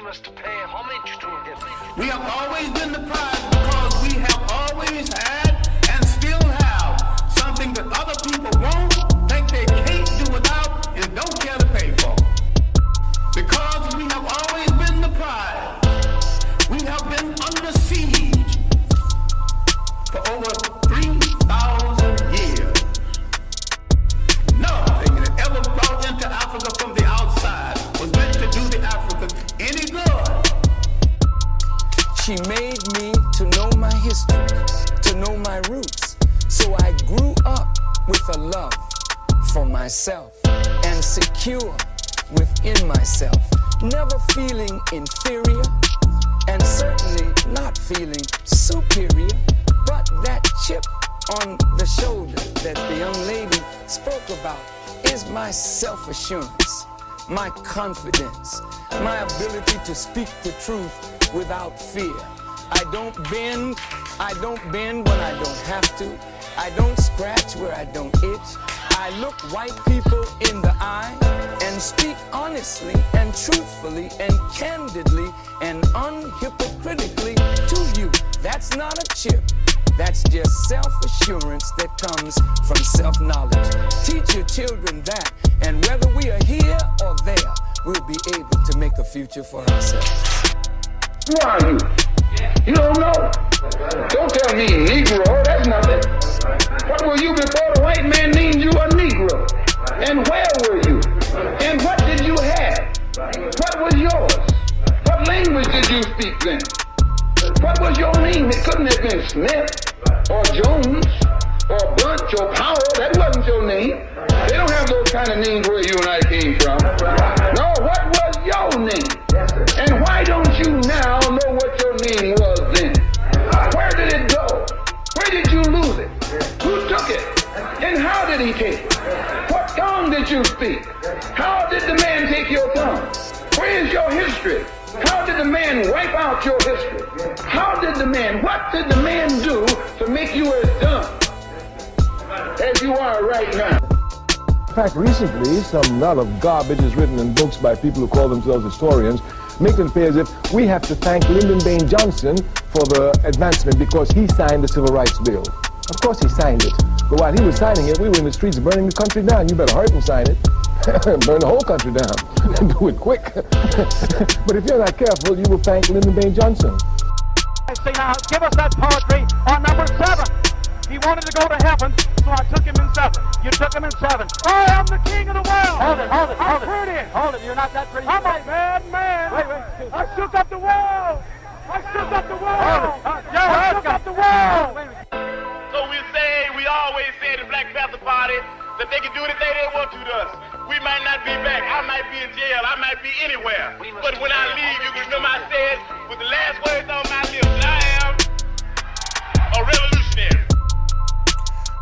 us to pay homage to him. We have always been the prize because we have always had and still have something that other people won't, think they can't do without, and don't care to pay for. Because we have always been the prize, we have been under siege for over 3,000 years. Nothing that ever brought into Africa from the outside was meant to do the African any good. She made me to know my history, to know my roots. So I grew up with a love for myself and secure within myself, never feeling inferior and certainly not feeling superior, but that chip on the shoulder that the young lady spoke about is my self-assurance, my confidence, my ability to speak the truth without fear. I don't bend when I don't have to. I don't scratch where I don't itch. I look white people in the eye and speak honestly and truthfully and candidly and unhypocritically to you. That's not a chip. That's just self-assurance that comes from self-knowledge. Teach your children that, and whether we are here or there, we'll be able to make a future for ourselves. Who are you? You don't know. Don't tell me Negro, that's nothing. What were you before the white man named you a Negro? And where were you? And what did you have? What was yours? What language did you speak then? What was your name? It couldn't have been Smith or Jones or Bunch or Powell. That wasn't your name. They don't have those kind of names where you and I came from. No, what was your name? And why don't you now know what your name was then? Where did it go? Where did you lose it? Who took it? And how did he take it? What tongue did you speak? How did the man take your tongue? Where is your history? How did the man wipe out your history? What did the man do to make you as dumb as you are right now? In fact, recently, some lot of garbage is written in books by people who call themselves historians, making it appear as if we have to thank Lyndon Baines Johnson for the advancement because he signed the Civil Rights Bill. Of course he signed it, but while he was signing it, we were in the streets burning the country down. You better hurry and sign it. Burn the whole country down. Do it quick. But if you're not careful, you will thank Lyndon Baines Johnson. I say now, give us that poetry on number 7. He wanted to go to heaven, so I took him in 7. You took him in 7. I am the king of the world. Hold it. I'm pretty. Hold it, you're not that pretty. I'm a bad man. Wait. I shook up the world. I shook up the world. I shook up the world. So we always say at the Black Panther Party that they can do anything they want to us. We might not be back. I might be in jail. I might be anywhere. But when I leave, you can remember I said with the last words on my lips, I am a revolutionary.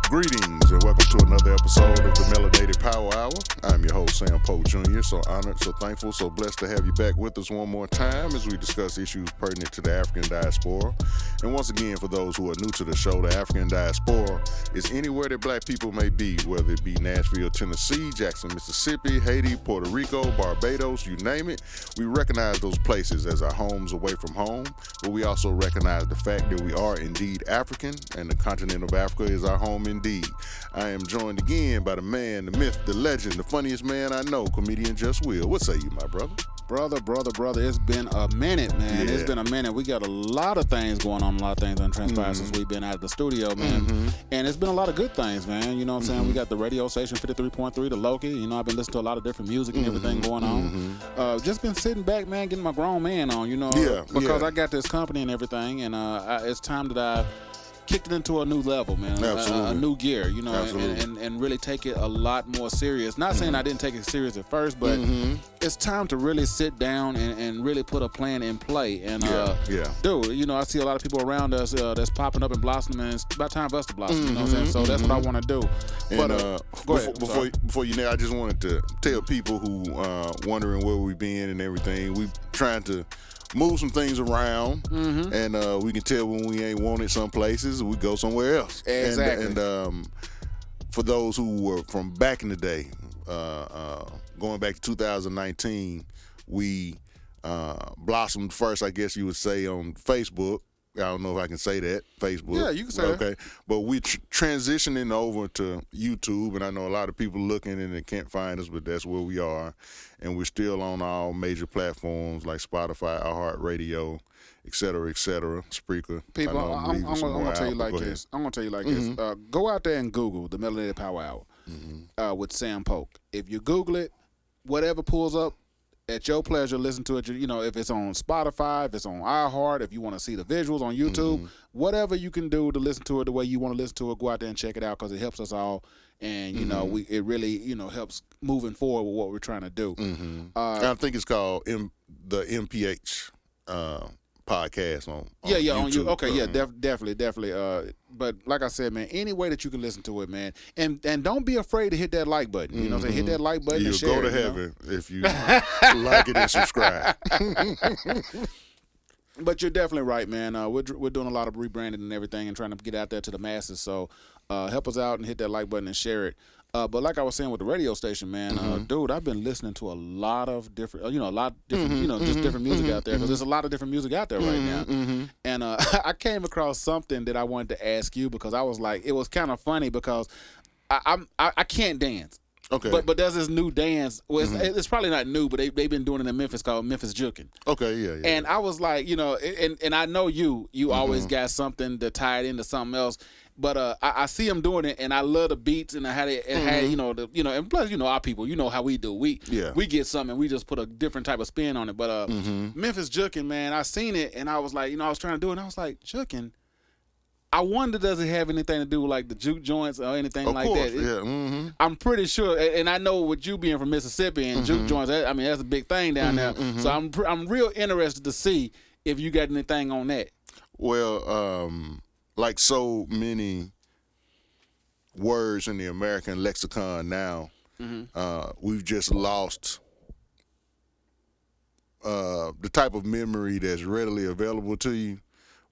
Greetings and welcome to another episode of the Melanated Power Hour. I'm your host, Sam Poe Jr. So honored, so thankful, so blessed to have you back with us one more time as we discuss issues pertinent to the African diaspora. And once again, for those who are new to the show, the African diaspora is anywhere that black people may be, whether it be Nashville, Tennessee, Jackson, Mississippi, Haiti, Puerto Rico, Barbados, you name it. We recognize those places as our homes away from home, but we also recognize the fact that we are indeed African, and the continent of Africa is our home indeed. I am joined again by the man, the myth, the legend, the funniest man I know, comedian Just Will. What say you, my brother? Brother, it's been a minute, man. Yeah. It's been a minute. We got a lot of things going on, a lot of things done transpired since we've been out of the studio, man. And it's been a lot of good things, man. You know what I'm saying? We got the radio station 53.3, the Loki. You know, I've been listening to a lot of different music and everything going on. Just been sitting back, man, getting my grown man on, you know, because I got this company and everything, and it's time that I kicked it into a new level, man. A new gear, you know, and really take it a lot more serious. Not saying I didn't take it serious at first, but it's time to really sit down and really put a plan in play. And dude, you know, I see a lot of people around us that's popping up and blossoming, and it's about time for us to blossom. You know what I'm saying? So that's what I want to do. And but go ahead. Before you know, I just wanted to tell people who wondering where we been and everything. We trying to move some things around, and we can tell when we ain't wanted some places, we go somewhere else. Exactly. And for those who were from back in the day, going back to 2019, we blossomed first, I guess you would say, on Facebook. I don't know if I can say that, Facebook. Yeah, you can say that. Okay, but we transitioning over to YouTube, and I know a lot of people looking and they can't find us, but that's where we are. And we're still on all major platforms like Spotify, iHeartRadio, et cetera, Spreaker. People, I'm leaving some going more to tell you out, like but go this. I'm going to tell you like this. Go out there and Google the Melanated Power Hour with Sam Polk. If you Google it, whatever pulls up, at your pleasure, listen to it. You know, if it's on Spotify, if it's on iHeart, if you want to see the visuals on YouTube, whatever you can do to listen to it the way you want to listen to it, go out there and check it out because it helps us all. And, you know, it really, you know, helps moving forward with what we're trying to do. I think it's called the MPH podcast on yeah, on YouTube. you. Okay, yeah, definitely. But like I said, man, any way that you can listen to it, man, and don't be afraid to hit that like button. You know what I'm saying? Hit that like button You'll and share go to it, heaven if you like it and subscribe. But you're definitely right, man. We're doing a lot of rebranding and everything and trying to get out there to the masses. So help us out and hit that like button and share it. But like I was saying with the radio station, man, dude, I've been listening to a lot of different, just different music out there because there's a lot of different music out there right now. And I came across something that I wanted to ask you because I was like, it was kind of funny because I can't dance. Okay. But there's this new dance. Well, it's probably not new, but they've been doing it in Memphis called Memphis Jukin. Okay, yeah. And I was like, and I know you always got something to tie it into something else. But I see them doing it, and I love the beats and how they had, and plus, our people, how we do. We get something, and we just put a different type of spin on it. But Memphis Jukin, man, I seen it, and I was like, I was trying to do it, and I was like, Jukin. I wonder, does it have anything to do with like the juke joints or anything like that? Yeah. I'm pretty sure, and I know with you being from Mississippi and juke joints, that's a big thing down there. So I'm real interested to see if you got anything on that. Well, like so many words in the American lexicon now, we've just lost the type of memory that's readily available to you.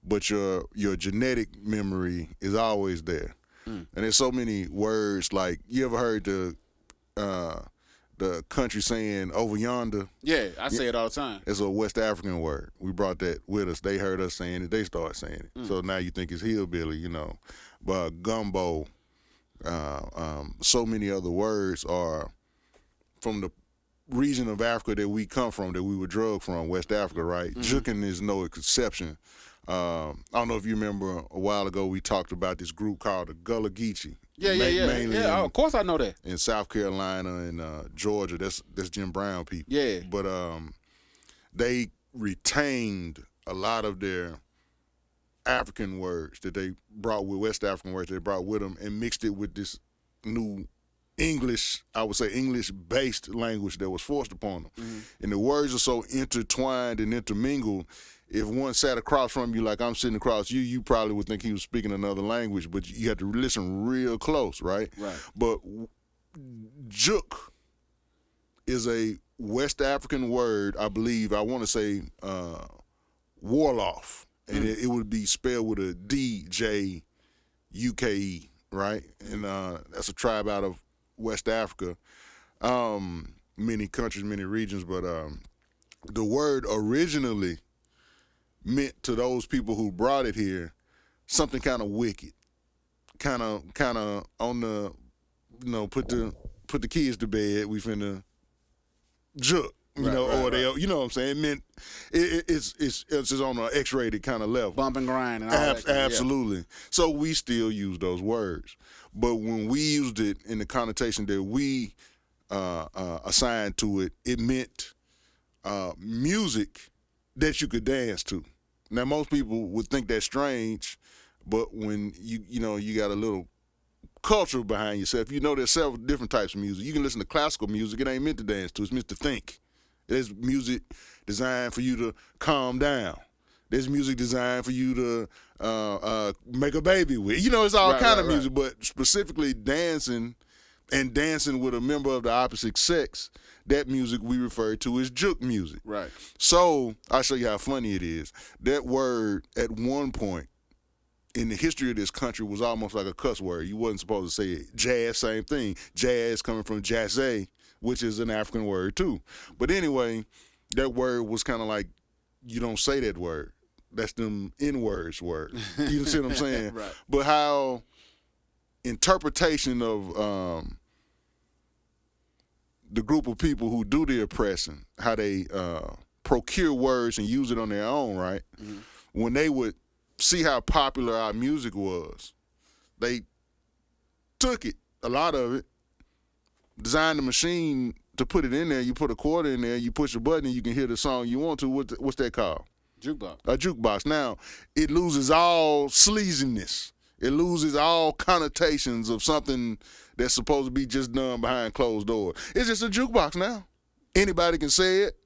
But your genetic memory is always there, and there's so many words. Like, you ever heard the country saying "over yonder"? Yeah, I say it all the time. It's a West African word. We brought that with us. They heard us saying it. They started saying it. So now you think it's hillbilly, But gumbo, so many other words are from the region of Africa that we come from, that we were drugged from, West Africa, right? Jukin is no exception. I don't know if you remember a while ago we talked about this group called the Gullah Geechee. Mainly of course I know that. In South Carolina and Georgia, that's Jim Brown people. Yeah. But they retained a lot of their African words that they brought with West African words they brought with them and mixed it with this new English, I would say English-based language that was forced upon them. And the words are so intertwined and intermingled. If one sat across from you like I'm sitting across you probably would think he was speaking another language, but you have to listen real close, right? Right. But juk is a West African word, I believe. I want to say Warloff, and it would be spelled with a D-J-U-K-E, right? And that's a tribe out of West Africa. Many countries, many regions, but the word originally meant to those people who brought it here something kind of wicked, kind of on the, put the kids to bed. We finna juk, or they, what I'm saying. It meant it's on an X-rated kind of level, bump and grind, and all that. Absolutely. So we still use those words, but when we used it in the connotation that we assigned to it, it meant music that you could dance to. Now, most people would think that's strange, but when you got a little culture behind yourself, there's several different types of music. You can listen to classical music. It ain't meant to dance to. It's meant to think. There's music designed for you to calm down. There's music designed for you to make a baby with. It's all kind of music, but specifically dancing and dancing with a member of the opposite sex, that music we refer to as juk music. Right. So I'll show you how funny it is. That word at one point in the history of this country was almost like a cuss word. You wasn't supposed to say it. Jazz, same thing. Jazz coming from jazz, which is an African word too. But anyway, that word was kind of like, you don't say that word. That's them N-words word. You see what I'm saying? Right. But how interpretation of the group of people who do the oppressing, how they procure words and use it on their own, right? Mm-hmm. When they would see how popular our music was, they took it, a lot of it, designed a machine to put it in there. You put a quarter in there, you push a button, and you can hear the song you want to. What's that called? Jukebox. A jukebox. Now, it loses all sleaziness. It loses all connotations of something that's supposed to be just done behind closed doors. It's just a jukebox now. Anybody can say it.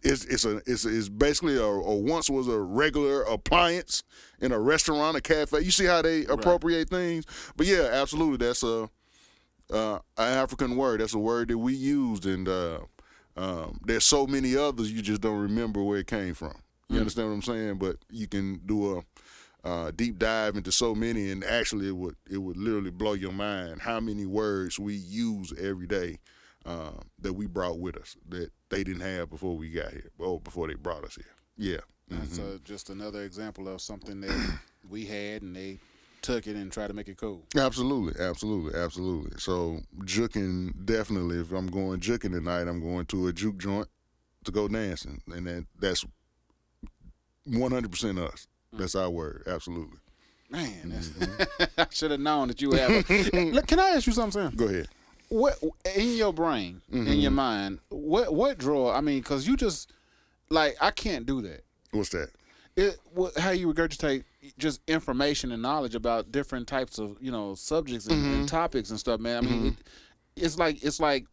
It's basically a once was a regular appliance in a restaurant, a cafe. You see how they appropriate things? But yeah, absolutely, that's an African word. That's a word that we used, and there's so many others you just don't remember where it came from. You understand what I'm saying? But you can do a deep dive into so many, and actually it would literally blow your mind how many words we use every day that we brought with us that they didn't have before we got here, or before they brought us here. Yeah. That's just another example of something that we had and they took it and tried to make it cool. Absolutely. So juking, definitely, if I'm going juking tonight, I'm going to a juke joint to go dancing, and that's 100% us. That's our word. Absolutely. Man, I should have known that you have. Can I ask you something, Sam? Go ahead. What in your brain, in your mind, what draw? I mean, because you just like I can't do that. What's that? How you regurgitate just information and knowledge about different types of subjects and topics and stuff, man. I mean, it's like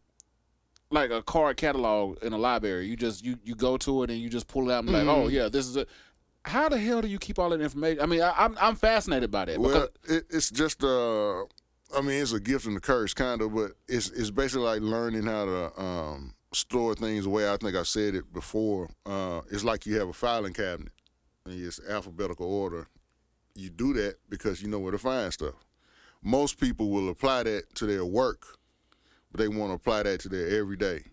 a card catalog in a library. You just you go to it and you just pull it out and be like, oh yeah, this is it. How the hell do you keep all that information? I mean, I'm fascinated by that. Well, it's just I mean, it's a gift and a curse, kind of, but it's basically like learning how to store things away. I think I said it before. It's like you have a filing cabinet, and it's alphabetical order. You do that because you know where to find stuff. Most people will apply that to their work, but they want to apply that to their everyday.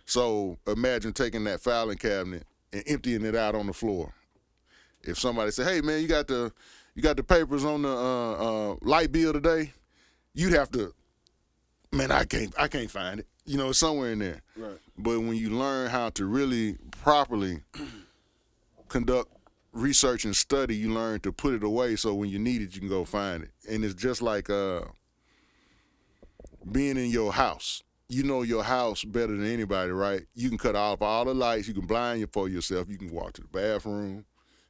So imagine taking that filing cabinet and emptying it out on the floor. If somebody say, "Hey man, you got the papers on the light bill today," you'd have to, man, I can't find it. It's somewhere in there. Right. But when you learn how to really properly conduct research and study, you learn to put it away so when you need it, you can go find it. And it's just like being in your house. You know your house better than anybody, right? You can cut off all the lights. You can blind you for yourself. You can walk to the bathroom.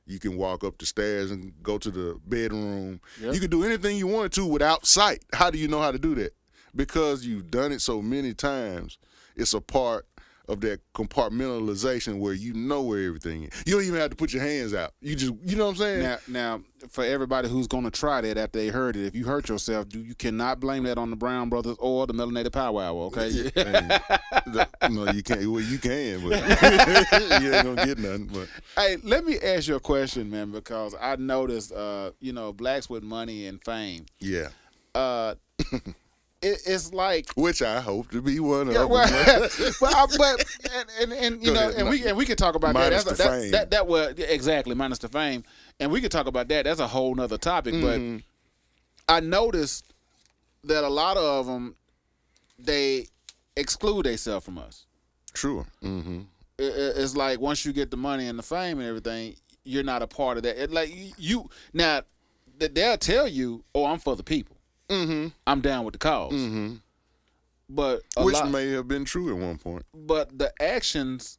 You can walk up the stairs and go to the bedroom. Yep. You can do anything you want to without sight. How do you know how to do that? Because you've done it so many times, it's a part of that compartmentalization where you know where everything is. You don't even have to put your hands out. You just, you know what I'm saying? Now, for everybody who's going to try that after they heard it, if you hurt yourself, you cannot blame that on the Brown Brothers or the Melanated Power Hour, okay? No, you can't. Well, you can, but you ain't going to get nothing. But. Hey, let me ask you a question, man, because I noticed, blacks with money and fame. Yeah. It's like, which I hope to be one of. Yeah, but we can talk about minus the fame. That was exactly minus the fame, and we could talk about that. That's a whole nother topic. But I noticed that a lot of them they exclude themselves from us. Sure. It's like once you get the money and the fame and everything, you're not a part of that. They'll tell you, "Oh, I'm for the people." I'm down with the cause. But which may have been true at one point. But the actions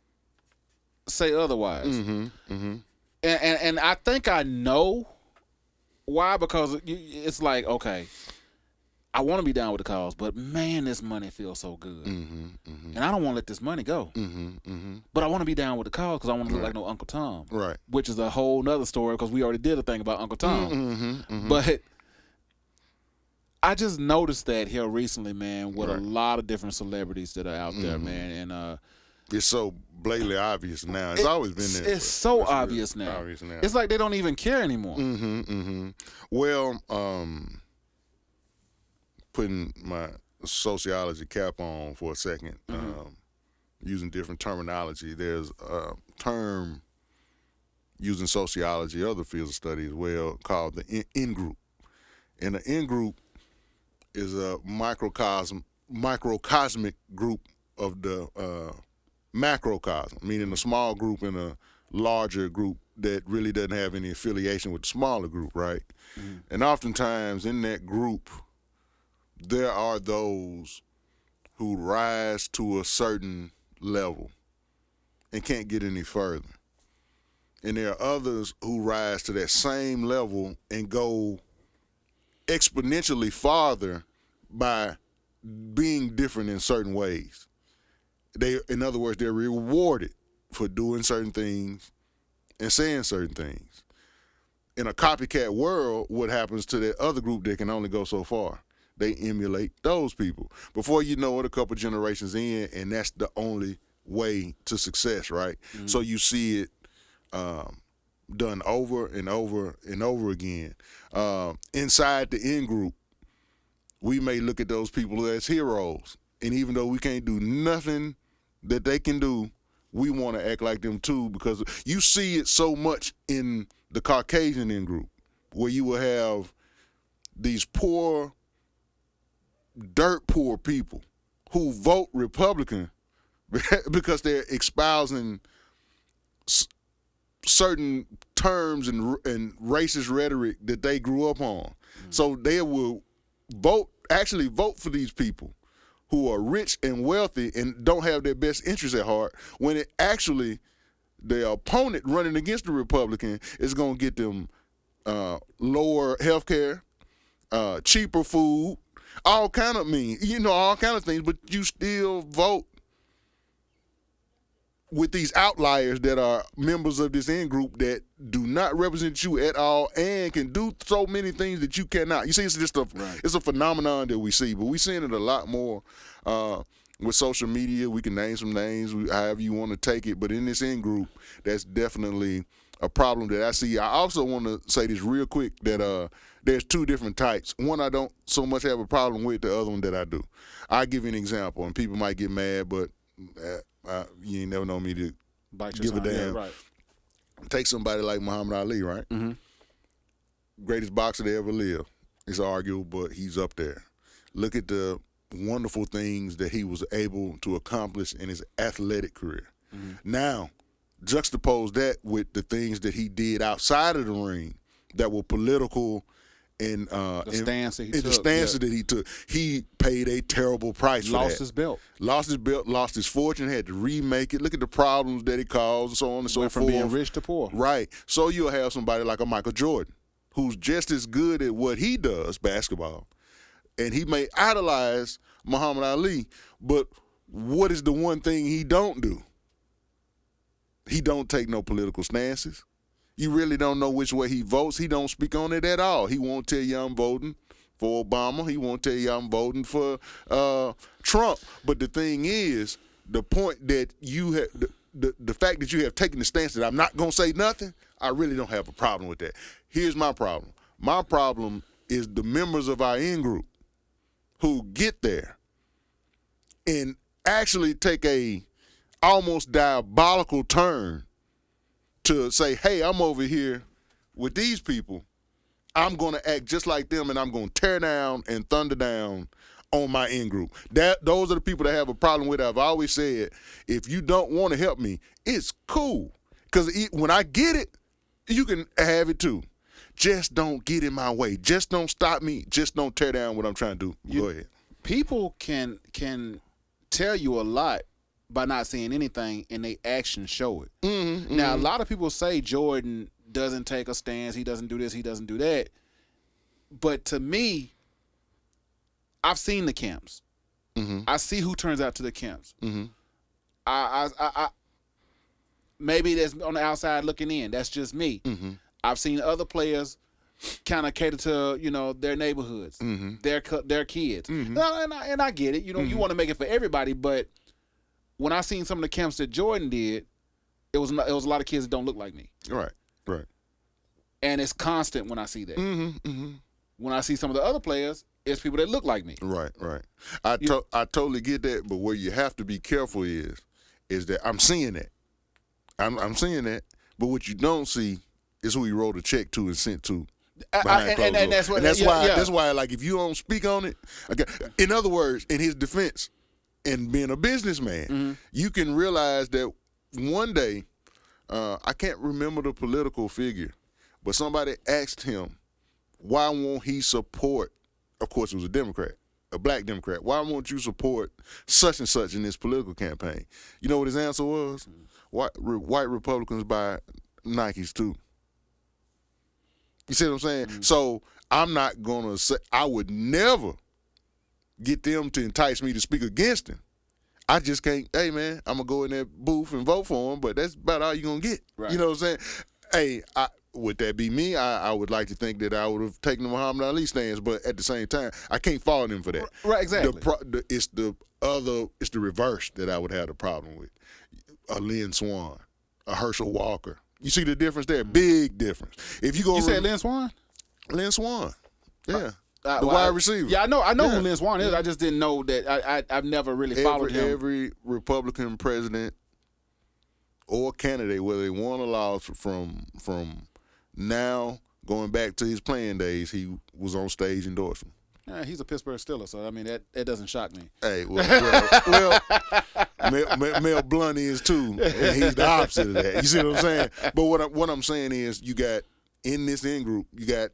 say otherwise. And I think I know why, because it's like, okay, I want to be down with the cause, but man, this money feels so good. And I don't want to let this money go. But I want to be down with the cause because I want to look like no Uncle Tom. Right. Which is a whole nother story because we already did a thing about Uncle Tom. But I just noticed that here recently, man, with a lot of different celebrities that are out there, man, and it's so blatantly obvious now. It's always been there. It's so obvious now. It's like they don't even care anymore. Well, putting my sociology cap on for a second, using different terminology. There's a term using sociology, other fields of study as well, called the in-group. And the in-group is a microcosmic group of the macrocosm, meaning a small group in a larger group that really doesn't have any affiliation with the smaller group, right? Mm-hmm. And oftentimes in that group, there are those who rise to a certain level and can't get any further. And there are others who rise to that same level and go exponentially farther by being different in certain ways. In other words, they're rewarded for doing certain things and saying certain things. In a copycat world, what happens to that other group that can only go so far? They emulate those people. Before you know it, a couple generations in, and that's the only way to success, right? Mm-hmm. So you see it done over and over and over again. Inside the in-group, we may look at those people as heroes. And even though we can't do nothing that they can do, we want to act like them too, because you see it so much in the Caucasian in-group, where you will have these poor, dirt poor people who vote Republican because they're espousing certain terms and racist rhetoric that they grew up on. Mm-hmm. So they will actually vote for these people who are rich and wealthy and don't have their best interests at heart, when it actually, the opponent running against the Republican is going to get them lower health care, cheaper food, all kind of things, but you still vote with these outliers that are members of this in-group that do not represent you at all and can do so many things that you cannot. You see, it's just it's a phenomenon that we see, but we're seeing it a lot more with social media. We can name some names, however you want to take it, but in this in-group, that's definitely a problem that I see. I also want to say this real quick, that there's two different types. One I don't so much have a problem with, the other one that I do. I'll give you an example, and people might get mad, but you ain't never known me to give a damn. Yeah, right. Take somebody like Muhammad Ali, right? Mm-hmm. Greatest boxer to ever live. It's arguable, but he's up there. Look at the wonderful things that he was able to accomplish in his athletic career. Mm-hmm. Now, juxtapose that with the things that he did outside of the ring that were political and the stance that he took. He paid a terrible price for that. Lost his belt, lost his fortune, had to remake it. Look at the problems that it caused, and so on and so forth. From being rich to poor. Right. So you'll have somebody like a Michael Jordan, who's just as good at what he does, basketball, and he may idolize Muhammad Ali, but what is the one thing he don't do? He don't take no political stances. You really don't know which way he votes. He don't speak on it at all. He won't tell you I'm voting for Obama. He won't tell you I'm voting for Trump. But the thing is, the point that you have, the fact that you have taken the stance that I'm not going to say nothing, I really don't have a problem with that. Here's my problem. My problem is the members of our in-group who get there and actually take a almost diabolical turn to say, hey, I'm over here with these people. I'm going to act just like them, and I'm going to tear down and thunder down on my in-group. Those are the people that have a problem with it. I've always said, if you don't want to help me, it's cool. Because when I get it, you can have it too. Just don't get in my way. Just don't stop me. Just don't tear down what I'm trying to do. Go ahead. People can tell you a lot by not saying anything, and they actions show it. Mm-hmm, now, a lot of people say Jordan doesn't take a stance, he doesn't do this, he doesn't do that. But to me, I've seen the camps. Mm-hmm. I see who turns out to the camps. Mm-hmm. I maybe that's on the outside looking in. That's just me. Mm-hmm. I've seen other players kind of cater to their neighborhoods, mm-hmm. their kids. Mm-hmm. And I get it. You mm-hmm. want to make it for everybody, but when I seen some of the camps that Jordan did, it was a lot of kids that don't look like me. Right. And it's constant when I see that. Mm-hmm. Mm-hmm. When I see some of the other players, it's people that look like me. Right. I totally get that, but where you have to be careful is is that I'm seeing that. I'm seeing that. But what you don't see is who he wrote a check to and sent to. And that's what. That's why. Like, if you don't speak on it, okay. In other words, in his defense, and being a businessman, you can realize that one day, I can't remember the political figure, but somebody asked him, why won't he support? Of course, it was a Democrat, a black Democrat. Why won't you support such and such in this political campaign? You know what his answer was? White Republicans buy Nikes too. You see what I'm saying? So I'm not going to say, I would never get them to entice me to speak against him. I just can't, hey, man, I'm going to go in that booth and vote for him, but that's about all you're going to get. Right. You know what I'm saying? Hey, would that be me? I would like to think that I would have taken the Muhammad Ali stance, but at the same time, I can't fault him for that. Right, exactly. It's the reverse that I would have the problem with. A Lynn Swann, a Herschel Walker. You see the difference there? Big difference. If you said Lynn Swann? Lynn Swann, yeah. The wide receiver. Yeah, I know who Lynn Swann is. I just didn't know that. I've never really followed him. Every Republican president or candidate, whether they won or lost, from now going back to his playing days, he was on stage endorsing. Yeah, he's a Pittsburgh Steeler, so I mean that doesn't shock me. Hey, well Mel Blount is too, and he's the opposite of that. You see what I'm saying? But what I'm saying is, you got in this in group, you got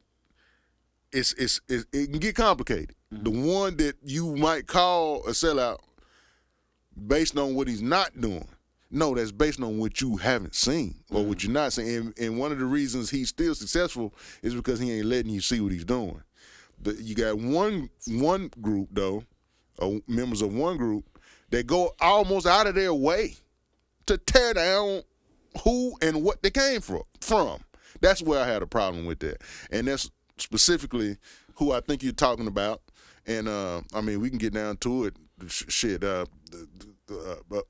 it can get complicated. The one that you might call a sellout based on what he's not doing. No, that's based on what you haven't seen or what you're not seeing. And one of the reasons he's still successful is because he ain't letting you see what he's doing. You got one group, though, members of one group, that go almost out of their way to tear down who and what they came from. That's where I had a problem with that. And that's specifically who I think you're talking about. And, I mean, we can get down to it.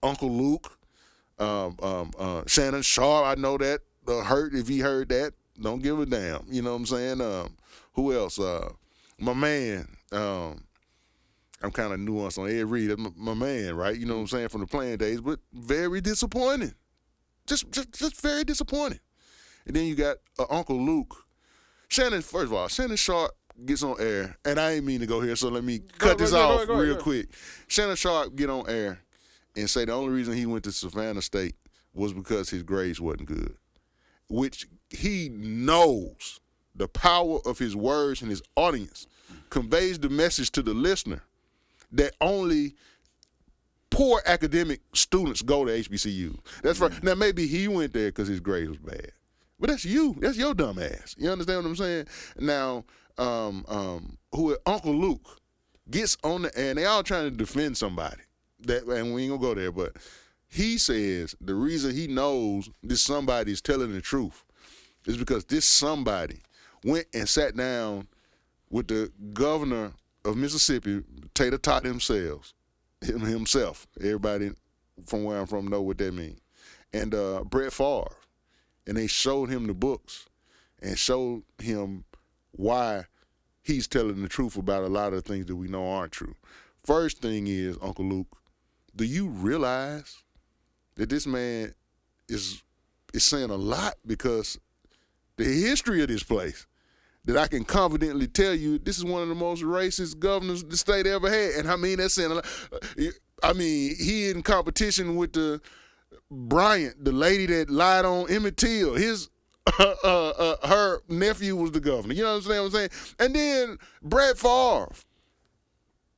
Uncle Luke, Shannon Sharp, I know that. Hurt if he heard that. Don't give a damn. You know what I'm saying? Who else? My man, I'm kind of nuanced on Ed Reed. That's my man, right? You know what I'm saying, from the playing days, but very disappointing. Just very disappointing. And then you got Uncle Luke. First of all, Shannon Sharp gets on air, and I ain't mean to go here, so let me cut this off real quick. Shannon Sharp get on air and say the only reason he went to Savannah State was because his grades wasn't good, which he knows the power of his words and his audience conveys the message to the listener that only poor academic students go to HBCU. That's right. Now, maybe he went there because his grades was bad, but that's you. That's your dumb ass. You understand what I'm saying? Now, Uncle Luke gets on the air, and they all trying to defend somebody. And we ain't gonna go there, but he says the reason he knows this somebody is telling the truth is because this somebody went and sat down with the governor of Mississippi, Tater Tot himself. Everybody from where I'm from know what that means. And Brett Favre. And they showed him the books and showed him why he's telling the truth about a lot of the things that we know aren't true. First thing is, Uncle Luke, do you realize that this man is saying a lot? Because the history of this place, that I can confidently tell you, this is one of the most racist governors the state ever had. And I mean, that's saying a lot. I mean, he in competition with the Bryant, the lady that lied on Emmett Till. Her nephew was the governor. You know what I'm saying? And then Brett Favre.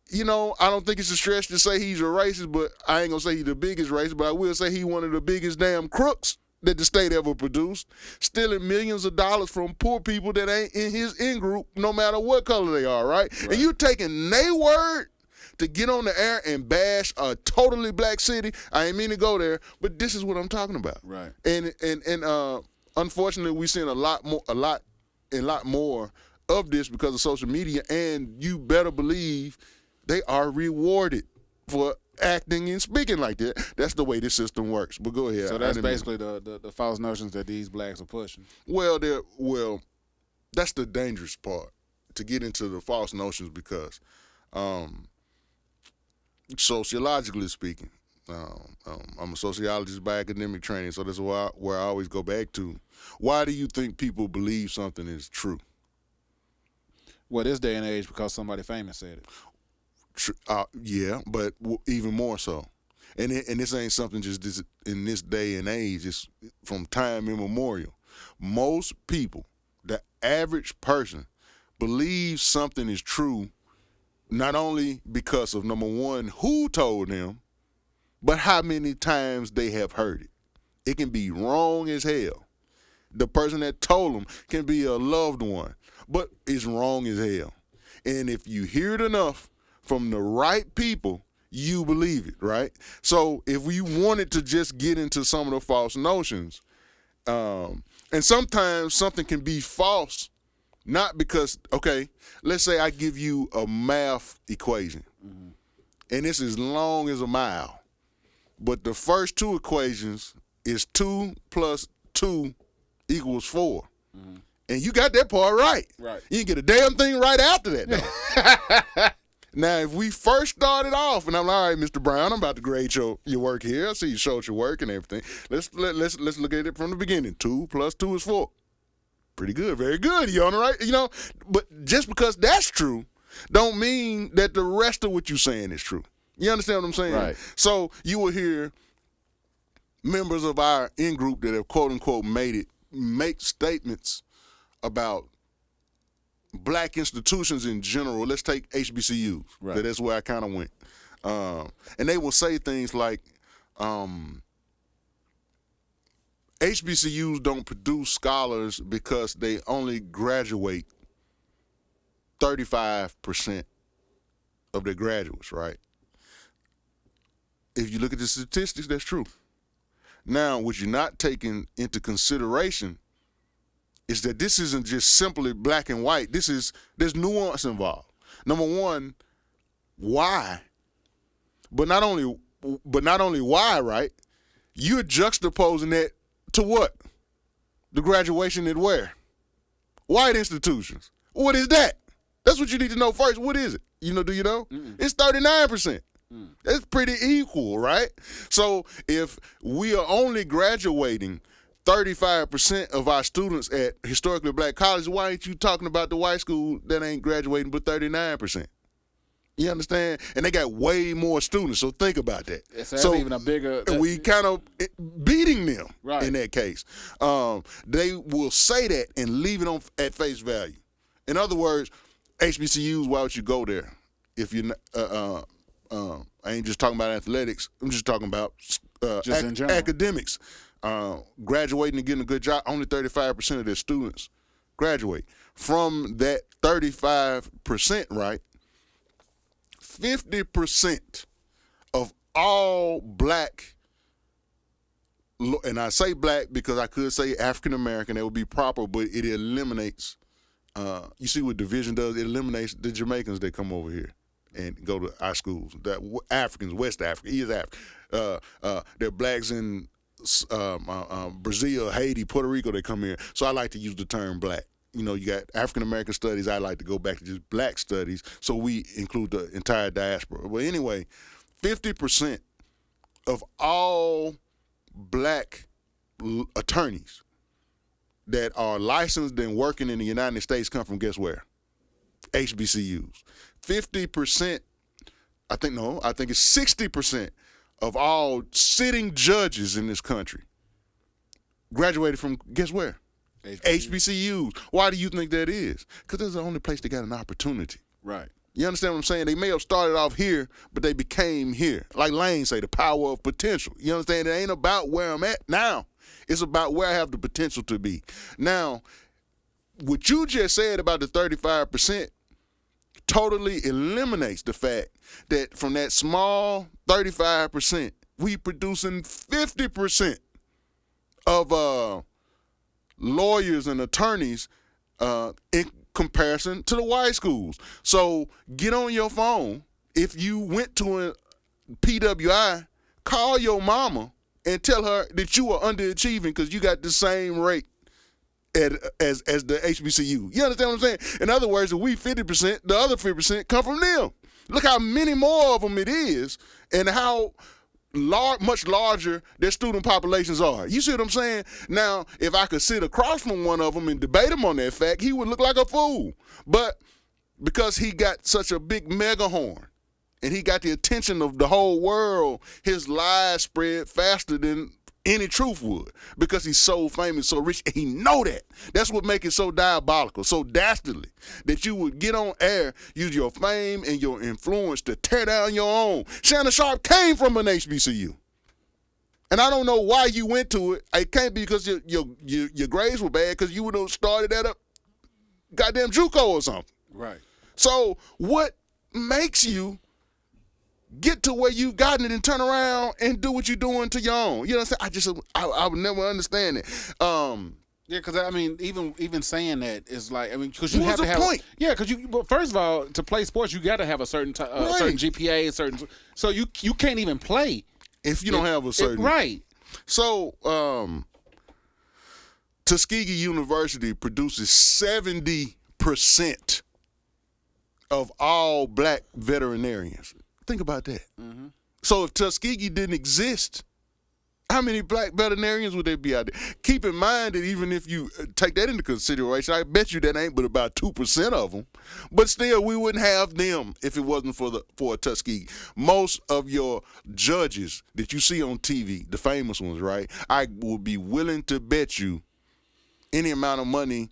You know, I don't think it's a stretch to say he's a racist, but I ain't gonna say he's the biggest racist, but I will say he's one of the biggest damn crooks that the state ever produced, stealing millions of dollars from poor people that ain't in his in-group, no matter what color they are, right? And you taking their word to get on the air and bash a totally black city. I ain't mean to go there, but this is what I'm talking about. Right. And unfortunately, we're seeing a lot more of this because of social media, and you better believe they are rewarded for acting and speaking like that. That's the way this system works. But go ahead. So that's basically the false notions that these blacks are pushing. Well, that's the dangerous part, to get into the false notions, because sociologically speaking, I'm a sociologist by academic training, so that's where I always go back to. Why do you think people believe something is true? Well, this day and age, because somebody famous said it. Yeah, but even more so. And this ain't something just in this day and age. It's from time immemorial. Most people, the average person, believes something is true not only because of, number one, who told them, but how many times they have heard it. It can be wrong as hell. The person that told them can be a loved one, but it's wrong as hell. And if you hear it enough from the right people, you believe it, right? So if we wanted to just get into some of the false notions, and sometimes something can be false, not because, okay, let's say I give you a math equation, and it's as long as a mile. But the first two equations is 2 plus 2 equals 4. And you got that part right. Right. You can get a damn thing right after that, though. Now, if we first started off, and I'm like, all right, Mr. Brown, I'm about to grade your work here. I see you showed your work and everything. Let's look at it from the beginning. 2 plus 2 is 4. Pretty good. Very good. You on the right? You know, but just because that's true don't mean that the rest of what you're saying is true. You understand what I'm saying? Right. So you will hear members of our in-group that have quote-unquote make statements about black institutions in general. Let's take HBCUs. Right. That's where I kind of went. And they will say things like, HBCUs don't produce scholars because they only graduate 35% of their graduates, right? If you look at the statistics, that's true. Now, what you're not taking into consideration is that this isn't just simply black and white. There's nuance involved. Number one, why? But not only why, right? You're juxtaposing that to what? The graduation at where? White institutions. What is that? That's what you need to know first. What is it? Do you know? It's 39%. That's pretty equal, right? So if we are only graduating 35% of our students at historically black colleges, why ain't you talking about the white school that ain't graduating but 39%? You understand? And they got way more students, so think about that. So even a bigger... we kind of beating them right. in that case. They will say that and leave it on at face value. In other words, HBCUs, why would you go there? If you're I ain't just talking about athletics. I'm just talking about academics. Graduating and getting a good job, only 35% of their students graduate. From that 35%, right, 50% of all black, and I say black because I could say African-American, that would be proper, but it eliminates, you see what division does? It eliminates the Jamaicans that come over here and go to our schools. That Africans, West Africa, East Africa. They're blacks in Brazil, Haiti, Puerto Rico, they come here. So I like to use the term black. You got African-American studies. I like to go back to just black studies, so we include the entire diaspora. But anyway, 50% of all black attorneys that are licensed and working in the United States come from, guess where? HBCUs. 50%, I think it's 60% of all sitting judges in this country graduated from, guess where? HBCUs. Why do you think that is? Because that's the only place they got an opportunity. Right. You understand what I'm saying? They may have started off here, but they became here. Like Lane say, the power of potential. You understand? It ain't about where I'm at now. It's about where I have the potential to be. Now, what you just said about the 35% totally eliminates the fact that from that small 35%, we producing 50% of lawyers and attorneys in comparison to the white schools. So get on your phone. If you went to a PWI, call your mama and tell her that you are underachieving because you got the same rate as the HBCU. You understand what I'm saying? In other words, if we 50%, the other 50% come from them. Look how many more of them it is and how much larger their student populations are. You see what I'm saying? Now, if I could sit across from one of them and debate him on that fact, he would look like a fool. But because he got such a big megahorn and he got the attention of the whole world, his lies spread faster than any truth would, because he's so famous, so rich, and he know that. That's what makes it so diabolical, so dastardly, that you would get on air, use your fame and your influence to tear down your own. Shannon Sharpe came from an HBCU. And I don't know why you went to it. It can't be because your grades were bad, because you would have started at a goddamn JUCO or something. Right. So what makes you get to where you've gotten it and turn around and do what you're doing to your own? You know what I'm saying? I would never understand it. Yeah, because I mean, even saying that is like, I mean, because you have to have point? Yeah, because well, first of all, to play sports, you got to have a certain certain GPA, so you can't even play if you don't have a certain right. So Tuskegee University produces 70% of all black veterinarians. Think about that. Mm-hmm. So if Tuskegee didn't exist, how many black veterinarians would there be out there? Keep in mind that even if you take that into consideration, I bet you that ain't but about 2% of them. But still, we wouldn't have them if it wasn't for Tuskegee. Most of your judges that you see on TV, the famous ones, right? I would be willing to bet you any amount of money.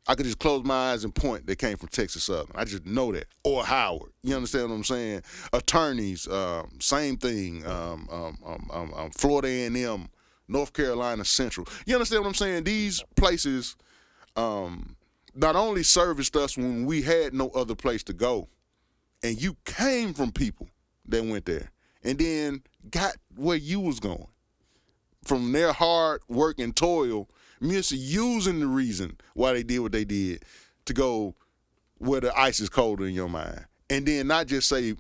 I could just close my eyes and point they came from Texas Southern. I just know that. Or Howard. You understand what I'm saying? Attorneys, same thing. Florida A&M, North Carolina Central. You understand what I'm saying? These places not only serviced us when we had no other place to go, and you came from people that went there, and then got where you was going. From their hard work and toil, misusing the reason why they did what they did to go where the ice is colder in your mind. And then not just say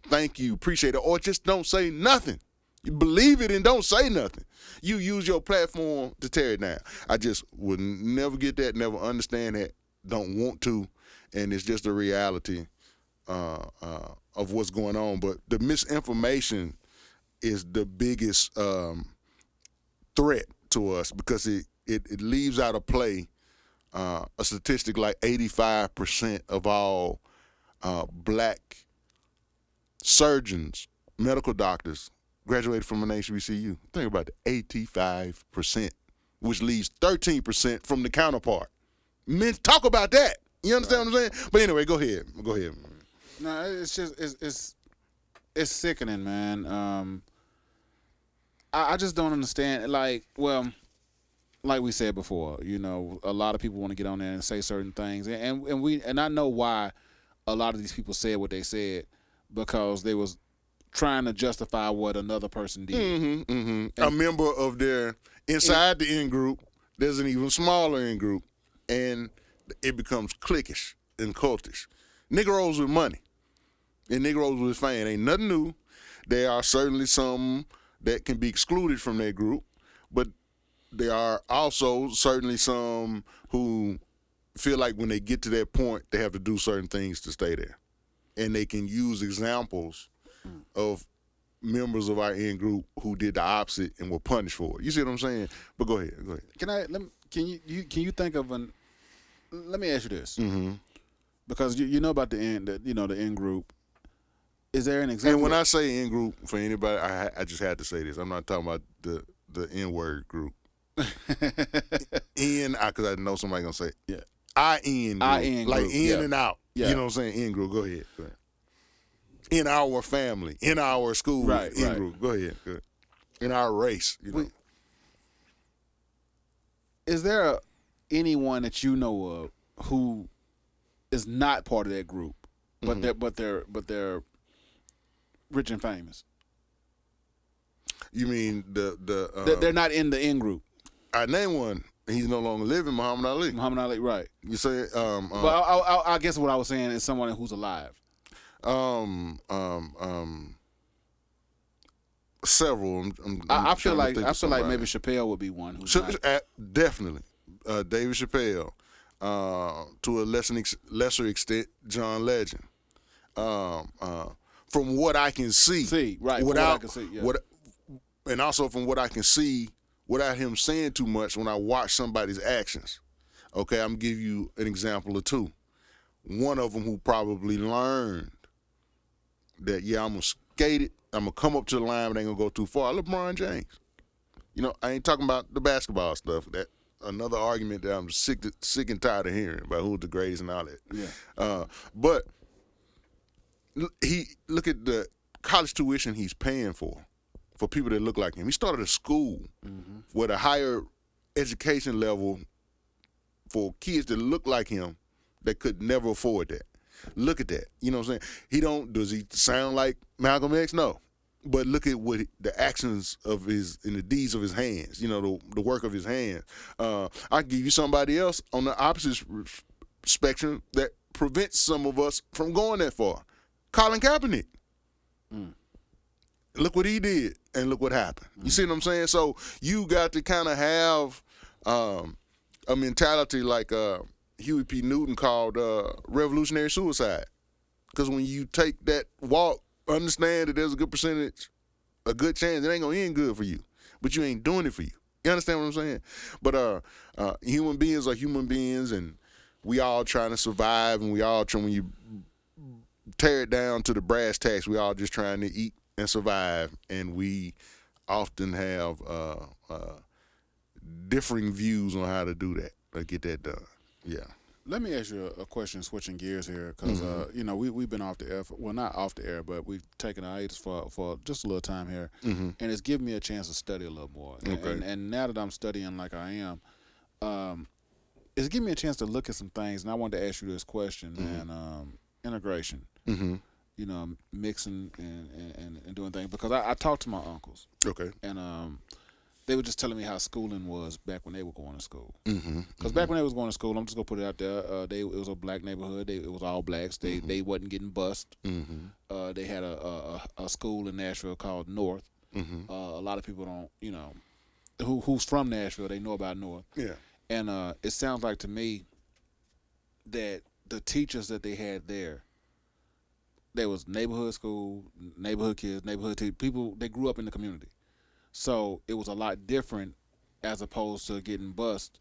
thank you, appreciate it, or just don't say nothing. You believe it and don't say nothing. You use your platform to tear it down. I just would never get that, never understand that, don't want to, and it's just a reality of what's going on. But the misinformation is the biggest threat to us, because it leaves out of play a statistic like 85% of all black surgeons, medical doctors, graduated from an HBCU. Think about it, 85%, which leaves 13% from the counterpart. Men, talk about that. You understand what I'm saying? But anyway, go ahead. No, it's just it's sickening, man. I just don't understand. Like we said before, you know, a lot of people want to get on there and say certain things, and I know why a lot of these people said what they said, because they was trying to justify what another person did. Mm-hmm, mm-hmm. A member of their inside the in group, there's an even smaller in group, and it becomes cliquish and cultish. Negroes with money and Negroes with fame ain't nothing new. There are certainly some that can be excluded from their group, but there are also certainly some who feel like when they get to that point, they have to do certain things to stay there. And they can use examples of members of our in-group who did the opposite and were punished for it. You see what I'm saying? But go ahead. Can you think of an? Let me ask you this, mm-hmm. because you know about the in-group. Is there an example? And when I say in-group, for anybody, I just had to say this. I'm not talking about the N-word group. Because I know somebody gonna say, yeah, I-N group, like in and out. Yeah. You know what I'm saying? In group. Go ahead. In our family, in our school, right, in group. Go ahead. In our race, you know. Is there anyone that you know of who is not part of that group, but mm-hmm. they're rich and famous? You mean they're not in the in group? I name one. He's no longer living. Muhammad Ali. Muhammad Ali, right? You say, but I guess what I was saying is someone who's alive. Several. I feel like maybe Chappelle would be one. Definitely, David Chappelle. To a lesser extent, John Legend. From what I can see, right? Without, what I can see, yeah. and also from what I can see, without him saying too much, when I watch somebody's actions. Okay, I'm gonna give you an example or two. One of them who probably learned that, yeah, I'm gonna skate it, I'm gonna come up to the line, but ain't gonna go too far. LeBron James. You know, I ain't talking about the basketball stuff. That another argument that I'm sick and tired of hearing about who's the greatest and all that. Yeah. But he look at the college tuition he's paying for people that look like him. He started a school with a higher education level for kids that look like him that could never afford that. Look at that. You know what I'm saying? Does he sound like Malcolm X? No. But look at what the actions of his and the deeds of his hands, you know, the work of his hands. I give you somebody else on the opposite spectrum that prevents some of us from going that far. Colin Kaepernick. Look what he did and look what happened. You see what I'm saying? So you got to kind of have a mentality like Huey P. Newton called revolutionary suicide. Because when you take that walk, understand that there's a good percentage, a good chance it ain't going to end good for you. But you ain't doing it for you. You understand what I'm saying? But human beings are human beings, and we all trying to survive, and we all trying, when you tear it down to the brass tacks, we all just trying to eat and survive, and we often have differing views on how to do that or get that done. Yeah. Let me ask you a question, switching gears here, because you know we've been off the air. Well, not off the air, but we've taken a hiatus for just a little time here, and it's given me a chance to study a little more. Okay. And now that I'm studying like I am, it's given me a chance to look at some things. And I wanted to ask you this question, man. Integration. You know, mixing and doing things, because I talked to my uncles. Okay. And they were just telling me how schooling was back when they were going to school. Because back when they was going to school, I'm just gonna put it out there. It was a black neighborhood. It was all blacks. They wasn't getting bussed. They had a school in Nashville called North. A lot of people don't, you know, who's from Nashville, they know about North. Yeah. And it sounds like to me that the teachers that they had there was neighborhood school, neighborhood kids, neighborhood people. They grew up in the community. So it was a lot different as opposed to getting bussed,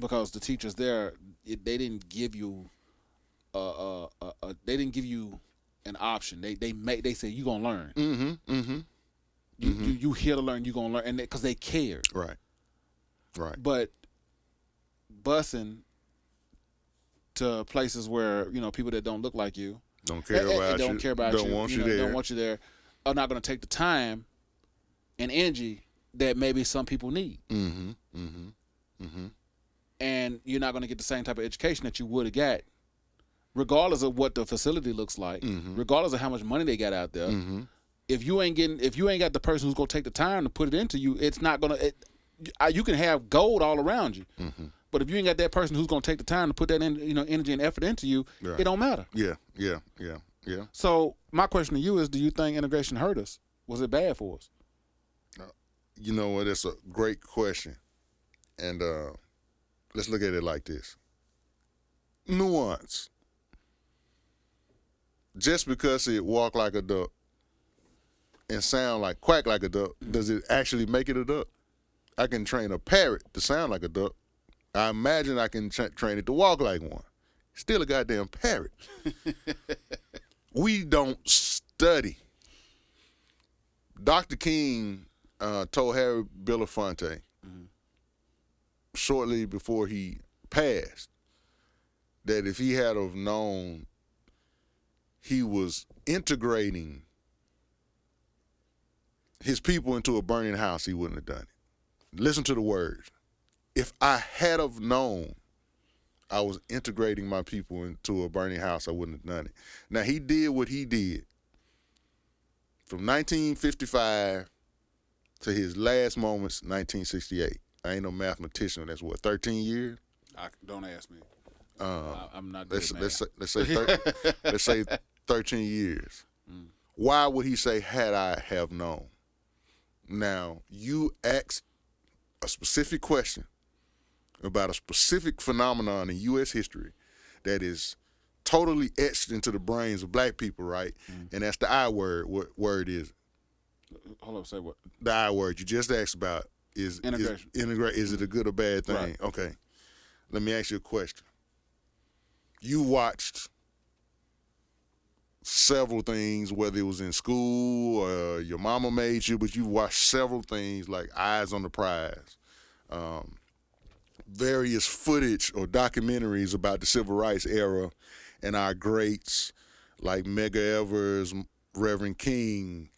because the teachers there, they didn't give you they didn't give you an option. They said you gonna learn. You here to learn. You gonna learn, and because they cared. Right. But bussing to places where, you know, people that don't look like you don't care about you, don't care about don't you, want you you know, there, don't want you there, are not gonna take the time and energy that maybe some people need. And you're not going to get the same type of education that you would have got, regardless of what the facility looks like, regardless of how much money they got out there. If you ain't got the person who's going to take the time to put it into you, it's not going to. You can have gold all around you, but if you ain't got that person who's going to take the time to put that in, you know, energy and effort into you, it don't matter. Yeah. So my question to you is: do you think integration hurt us? Was it bad for us? You know what? It's a great question. And let's look at it like this. Nuance. Just because it walk like a duck and sound like quack like a duck, does it actually make it a duck? I can train a parrot to sound like a duck. I imagine I can train it to walk like one. Still a goddamn parrot. We don't study. Dr. King told Harry Belafonte shortly before he passed that if he had have known he was integrating his people into a burning house, he wouldn't have done it. Listen to the words. If I had have known I was integrating my people into a burning house, I wouldn't have done it. Now, he did what he did from 1955 to his last moments, 1968. I ain't no mathematician. That's what, 13 years? Don't ask me. I'm not good at math. Let's say 13 years. Why would he say, had I have known? Now, you ask a specific question about a specific phenomenon in U.S. history that is totally etched into the brains of black people, right? And that's the I word. What word is it? Hold up, say what? The I word you just asked about is Integration. Is it a good or bad thing? Right. Okay. Let me ask you a question. You watched several things, whether it was in school or your mama made you, but you watched several things like Eyes on the Prize, various footage or documentaries about the civil rights era and our greats like Medgar Evers, Reverend King,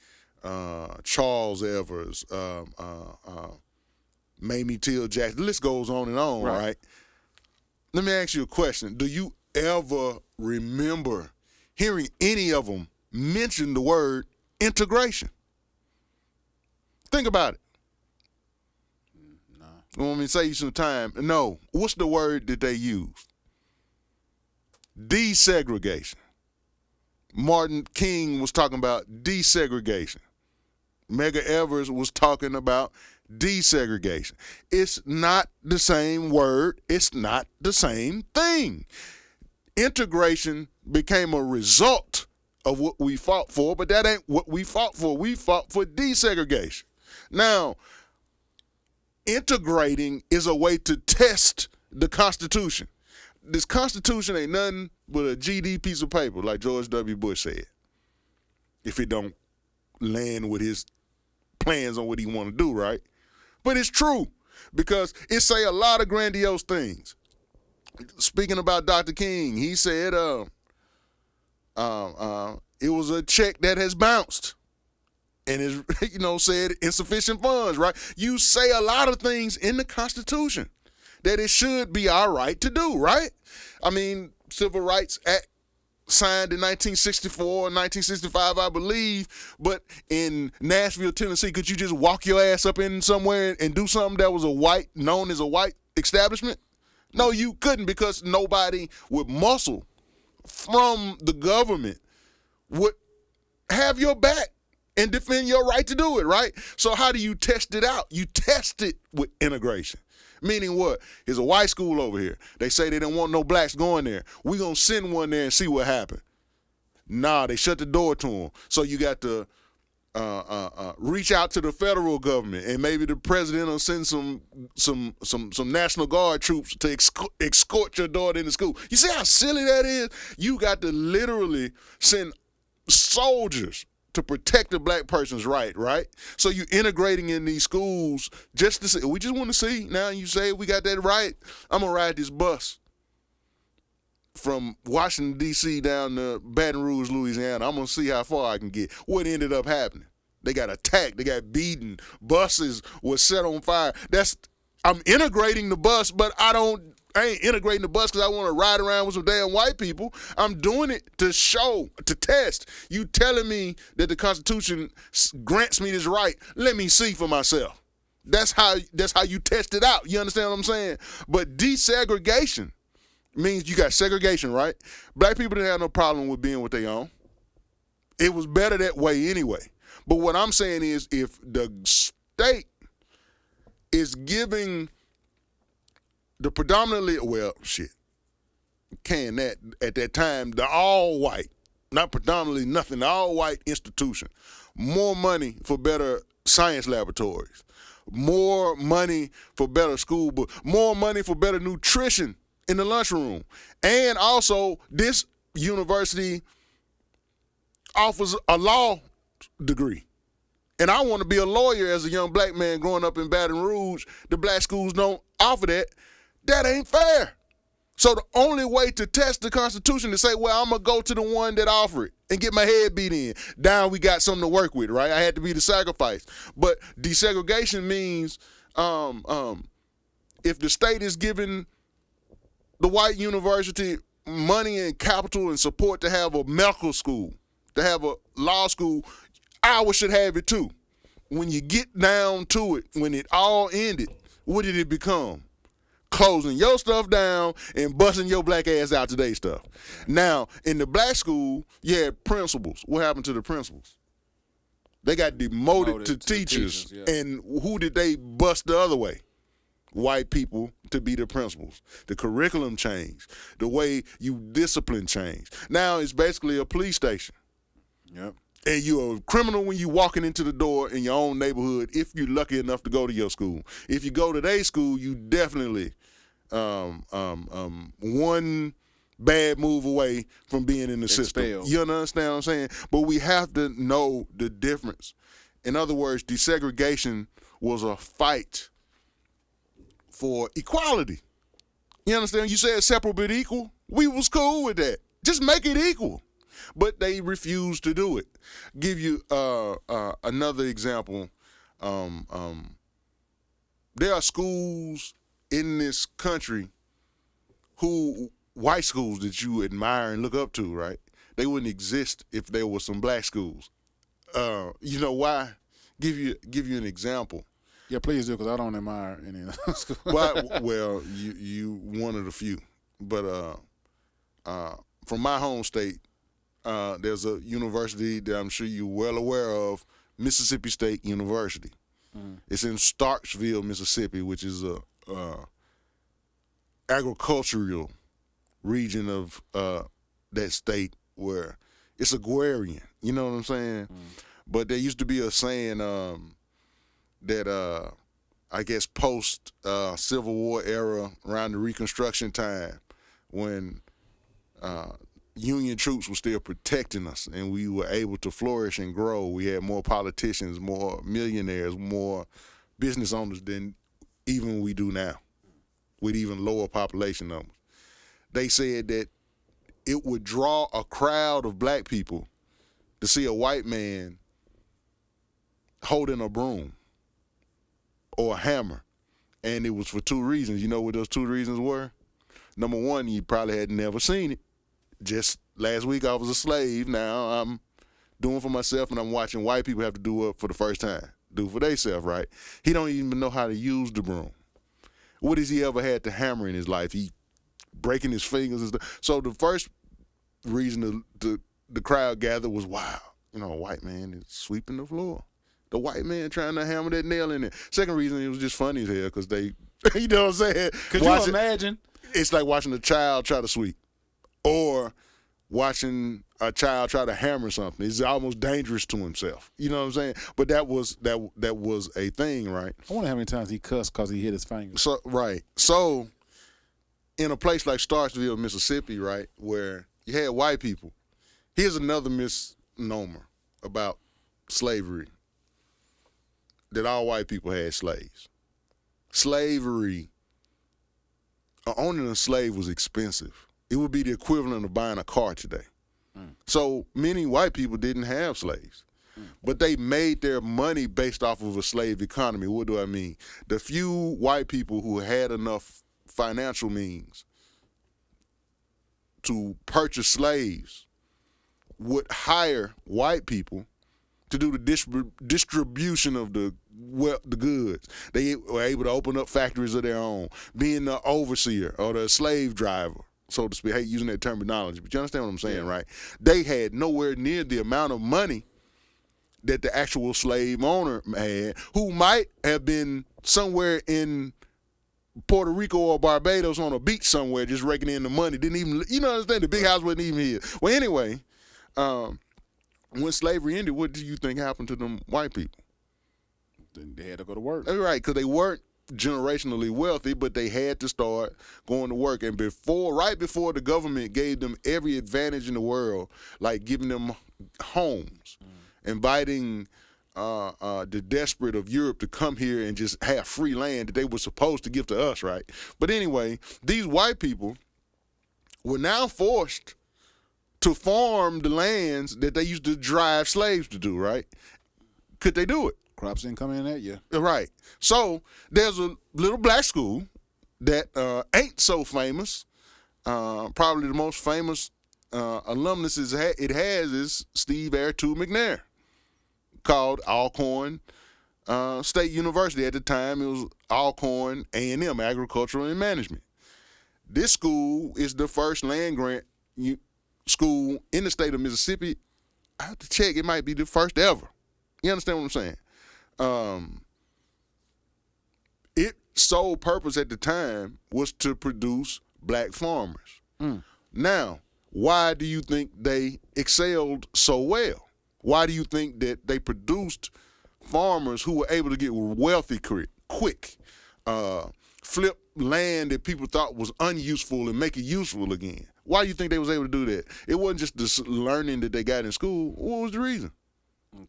Charles Evers, Mamie Till Jackson. The list goes on and on, right? Let me ask you a question. Do you ever remember hearing any of them mention the word integration? Think about it. No. You want me to save you some time? No. What's the word that they used? Desegregation. Martin King was talking about desegregation. Medgar Evers was talking about desegregation. It's not the same word. It's not the same thing. Integration became a result of what we fought for, but that ain't what we fought for. We fought for desegregation. Now, integrating is a way to test the Constitution. This Constitution ain't nothing but a GD piece of paper, like George W. Bush said, if it don't land with his plans on what he want to do, right? But it's true, because it say a lot of grandiose things. Speaking about Dr. King, he said it was a check that has bounced and is, said insufficient funds, right? You say a lot of things in the Constitution that it should be our right to do, right? I mean, Civil Rights Act signed in 1964, 1965, I believe, but in Nashville, Tennessee, could you just walk your ass up in somewhere and do something that was known as a white establishment? No, you couldn't, because nobody with muscle from the government would have your back and defend your right to do it, right? So how do you test it out? You test it with integration. Meaning what? There's a white school over here. They say they don't want no blacks going there. We're going to send one there and see what happens. Nah, they shut the door to them. So you got to reach out to the federal government, and maybe the president will send some National Guard troops to escort your daughter into school. You see how silly that is? You got to literally send soldiers to protect the black person's right? So you integrating in these schools just to say, we just want to see. Now you say we got that right. I'm going to ride this bus from Washington, D.C. down to Baton Rouge, Louisiana. I'm going to see how far I can get. What ended up happening? They got attacked. They got beaten. Buses were set on fire. I'm integrating the bus, but I ain't integrating the bus because I want to ride around with some damn white people. I'm doing it to show, to test. You telling me that the Constitution grants me this right. Let me see for myself. That's how you test it out. You understand what I'm saying? But desegregation means you got segregation, right? Black people didn't have no problem with being what they own. It was better that way anyway. But what I'm saying is, if the state is giving the predominantly, at that time, the all-white, not predominantly nothing, the all-white institution, more money for better science laboratories, more money for better school books, more money for better nutrition in the lunchroom. And also, this university offers a law degree. And I want to be a lawyer as a young black man growing up in Baton Rouge. The black schools don't offer that. That ain't fair. So the only way to test the Constitution is to say, well, I'm going to go to the one that offer it and get my head beat in. Now we got something to work with, right? I had to be the sacrifice. But desegregation means if the state is giving the white university money and capital and support to have a medical school, to have a law school, ours should have it too. When you get down to it, when it all ended, what did it become? Closing your stuff down and busting your black ass out today's stuff. Now, in the black school, you had principals. What happened to the principals? They got demoted to teachers. Yeah. And who did they bust the other way? White people to be the principals. The curriculum changed. The way you discipline changed. Now it's basically a police station. Yep. And you're a criminal when you're walking into the door in your own neighborhood if you're lucky enough to go to your school. If you go to their school, you definitely one bad move away from being in the system. You understand what I'm saying? But we have to know the difference. In other words, desegregation was a fight for equality. You understand? You said separate but equal. We was cool with that. Just make it equal. But they refused to do it. Give you another example. There are schools in this country white schools that you admire and look up to, right? They wouldn't exist if there were some black schools. You know why? Give you an example. Yeah, please do, because I don't admire any of those schools. Well, you one of the few. But from my home state, there's a university that I'm sure you're well aware of, Mississippi State University. It's in Starksville, Mississippi, which is a agricultural region of that state where it's agrarian. You know what I'm saying? But there used to be a saying that I guess post Civil War era, around the Reconstruction time, when Union troops were still protecting us and we were able to flourish and grow. We had more politicians, more millionaires, more business owners than even we do now, with even lower population numbers. They said that it would draw a crowd of black people to see a white man holding a broom or a hammer. And it was for two reasons. You know what those two reasons were? Number one, you probably had never seen it. Just last week I was a slave. Now I'm doing for myself, and I'm watching white people have to do it for the first time. Do for themselves, right? He don't even know how to use the broom. What has he ever had to hammer in his life? He breaking his fingers and stuff. So the first reason the crowd gathered was, wow, you know, a white man is sweeping the floor. The white man trying to hammer that nail in there. Second reason, it was just funny as hell because they, you know what I'm saying? Could you imagine? It's like watching a child try to sweep or watching a child try to hammer something. It's almost dangerous to himself. You know what I'm saying? But that was a thing, right? I wonder how many times he cussed because he hit his finger. So right. So in a place like Starksville, Mississippi, right, where you had white people, here's another misnomer about slavery, that all white people had slaves. Slavery, owning a slave was expensive. It would be the equivalent of buying a car today. So many white people didn't have slaves, but they made their money based off of a slave economy. What do I mean? The few white people who had enough financial means to purchase slaves would hire white people to do the distribution of the goods. They were able to open up factories of their own, being the overseer or the slave driver, so to speak. I hate using that terminology, but you understand what I'm saying, right? They had nowhere near the amount of money that the actual slave owner had, who might have been somewhere in Puerto Rico or Barbados on a beach somewhere just raking in the money. Didn't even, you know what I'm saying? The big house wasn't even here. Well, anyway, when slavery ended, what do you think happened to them white people? They had to go to work. Right, because they weren't generationally wealthy, but they had to start going to work. And right before the government gave them every advantage in the world, like giving them homes, inviting the desperate of Europe to come here and just have free land that they were supposed to give to us, right? But anyway, these white people were now forced to farm the lands that they used to drive slaves to do, right? Could they do it? Crops didn't come in that year. Right. So there's a little black school that ain't so famous. Probably the most famous alumnus it has is Steve Airtu McNair, called Alcorn State University. At the time, it was Alcorn A&M, Agricultural and Management. This school is the first land grant school in the state of Mississippi. I have to check. It might be the first ever. You understand what I'm saying? Its sole purpose at the time was to produce black farmers. Now, why do you think they excelled so well? Why do you think that they produced farmers who were able to get wealthy quick, flip land that people thought was unuseful and make it useful again? Why do you think they was able to do that? It wasn't just the learning that they got in school. What was the reason?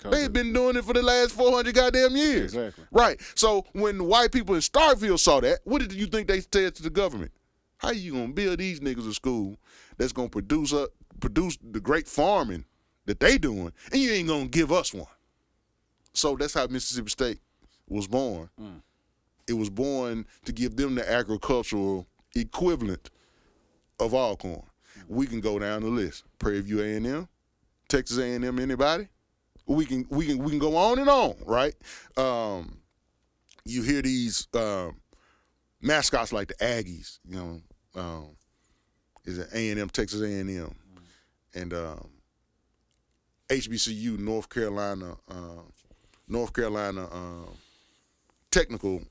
They had been doing it for the last 400 goddamn years. Exactly. Right. So when the white people in Starkville saw that, what did you think they said to the government? How you gonna build these niggas a school that's gonna produce the great farming that they doing, and you ain't gonna give us one? So that's how Mississippi State was born. It was born to give them the agricultural equivalent of Alcorn. We can go down the list. Prairie View A&M, Texas A&M, anybody? We can go on and on, right? You hear these mascots like the Aggies, you know, is it A&M, Texas A&M, and HBCU, North Carolina Technical,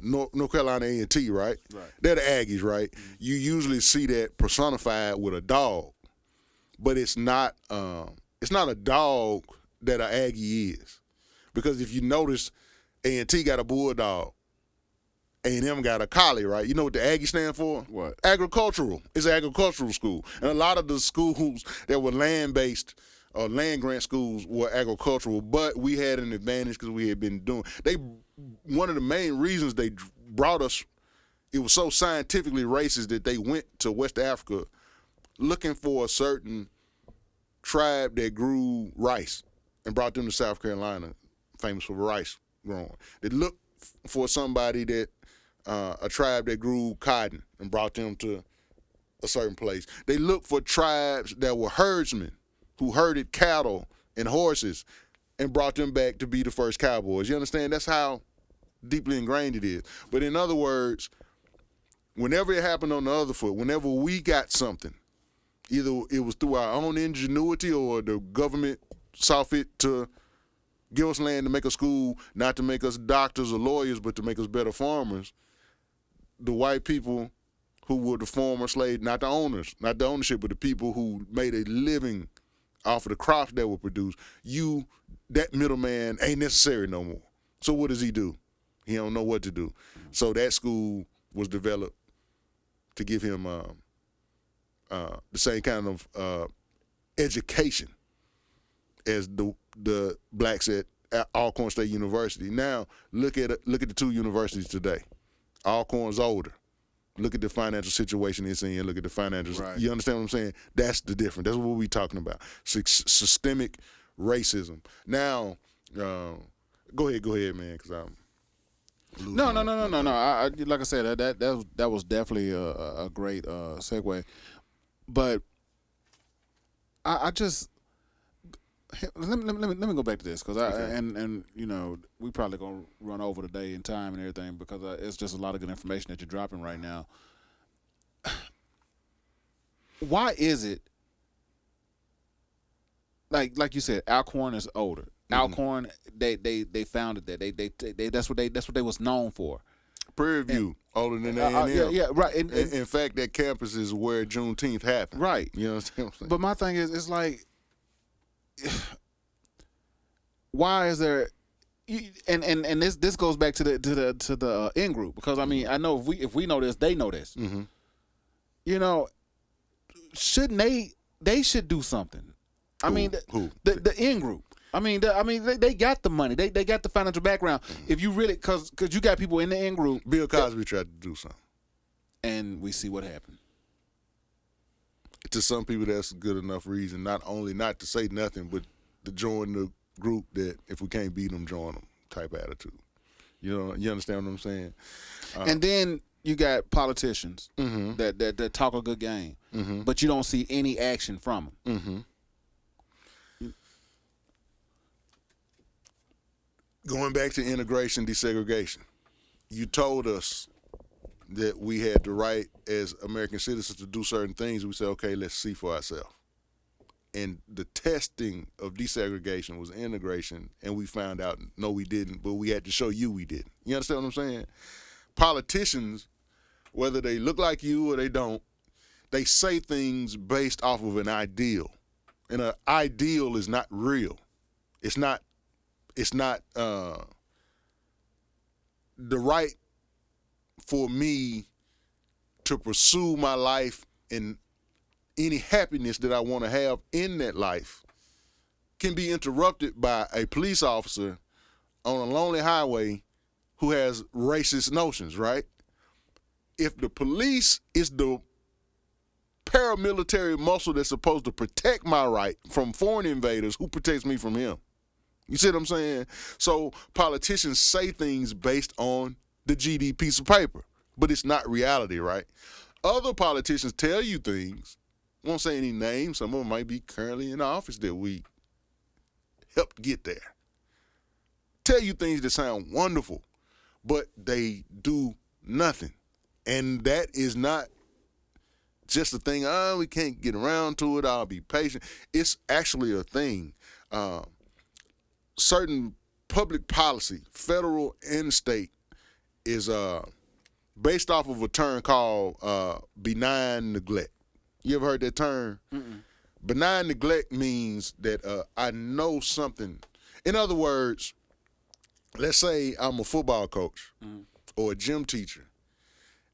North Carolina A&T, right? Right. They're the Aggies, right? You usually see that personified with a dog, but it's not a dog that an Aggie is, because if you notice, A&T got a bulldog, A&M got a collie, right? You know what the Aggie stand for? What? Agricultural. It's an agricultural school, and a lot of the schools that were land-based or land grant schools were agricultural, but we had an advantage because we had been doing. One of the main reasons they brought us, it was so scientifically racist that they went to West Africa looking for a certain tribe that grew rice and brought them to South Carolina, famous for rice growing. They looked for somebody that, a tribe that grew cotton and brought them to a certain place. They looked for tribes that were herdsmen who herded cattle and horses and brought them back to be the first cowboys. You understand? That's how deeply ingrained it is. But in other words, whenever it happened on the other foot, whenever we got something, either it was through our own ingenuity or the government saw fit to give us land to make a school, not to make us doctors or lawyers, but to make us better farmers, the white people who were the former slaves, not the owners, not the ownership, but the people who made a living off of the crops that were produced, that middleman ain't necessary no more. So what does he do? He don't know what to do. So that school was developed to give him the same kind of education as the blacks at Alcorn State University. Now look at the two universities today. Alcorn's older. Look at the financial situation it's in. Look at the financials. Right. You understand what I'm saying? That's the difference. That's what we're talking about. Systemic racism. Now, go ahead, man, because I'm. No. I like I said, that was definitely a great segue, but I just let me go back to this because and you know we probably gonna run over the day and time and everything because it's just a lot of good information that you're dropping right now. Why is it like you said, Alcorn is older. Alcorn, they founded that. They that's what they was known for. Prairie View, older than A&M. Yeah, right. In fact, that campus is where Juneteenth happened. Right. You understand what I'm saying? But my thing is, it's like, why is there? And this goes back to the in group because I mean I know if we know this, they know this. Mm-hmm. You know, shouldn't they should do something? I mean, the in group. I mean, they got the money. They got the financial background. Mm-hmm. If you really, because you got people in the in group. Bill Cosby tried to do something, and we see what happened. To some people, that's a good enough reason, not only not to say nothing, but to join the group that if we can't beat them, join them type attitude. You know, you understand what I'm saying? And then you got politicians that talk a good game, but you don't see any action from them. Mm-hmm. Going back to integration, desegregation, you told us that we had the right as American citizens to do certain things. We said, okay, let's see for ourselves. And the testing of desegregation was integration, and we found out, no, we didn't, but we had to show you we didn't. You understand what I'm saying? Politicians, whether they look like you or they don't, they say things based off of an ideal. and an ideal is not real. It's not the right for me to pursue my life and any happiness that I want to have in that life can be interrupted by a police officer on a lonely highway who has racist notions, right? If the police is the paramilitary muscle that's supposed to protect my right from foreign invaders, who protects me from him? You see what I'm saying? So politicians say things based on the GD piece of paper, but it's not reality, right? Other politicians tell you things, won't say any names, some of them might be currently in office that we helped get there. Tell you things that sound wonderful, but they do nothing. And that is not just a thing, we can't get around to it, I'll be patient. It's actually a thing. Certain public policy, federal and state, is based off of a term called benign neglect. You ever heard that term? Mm-mm. Benign neglect means that I know something. In other words, let's say I'm a football coach or a gym teacher,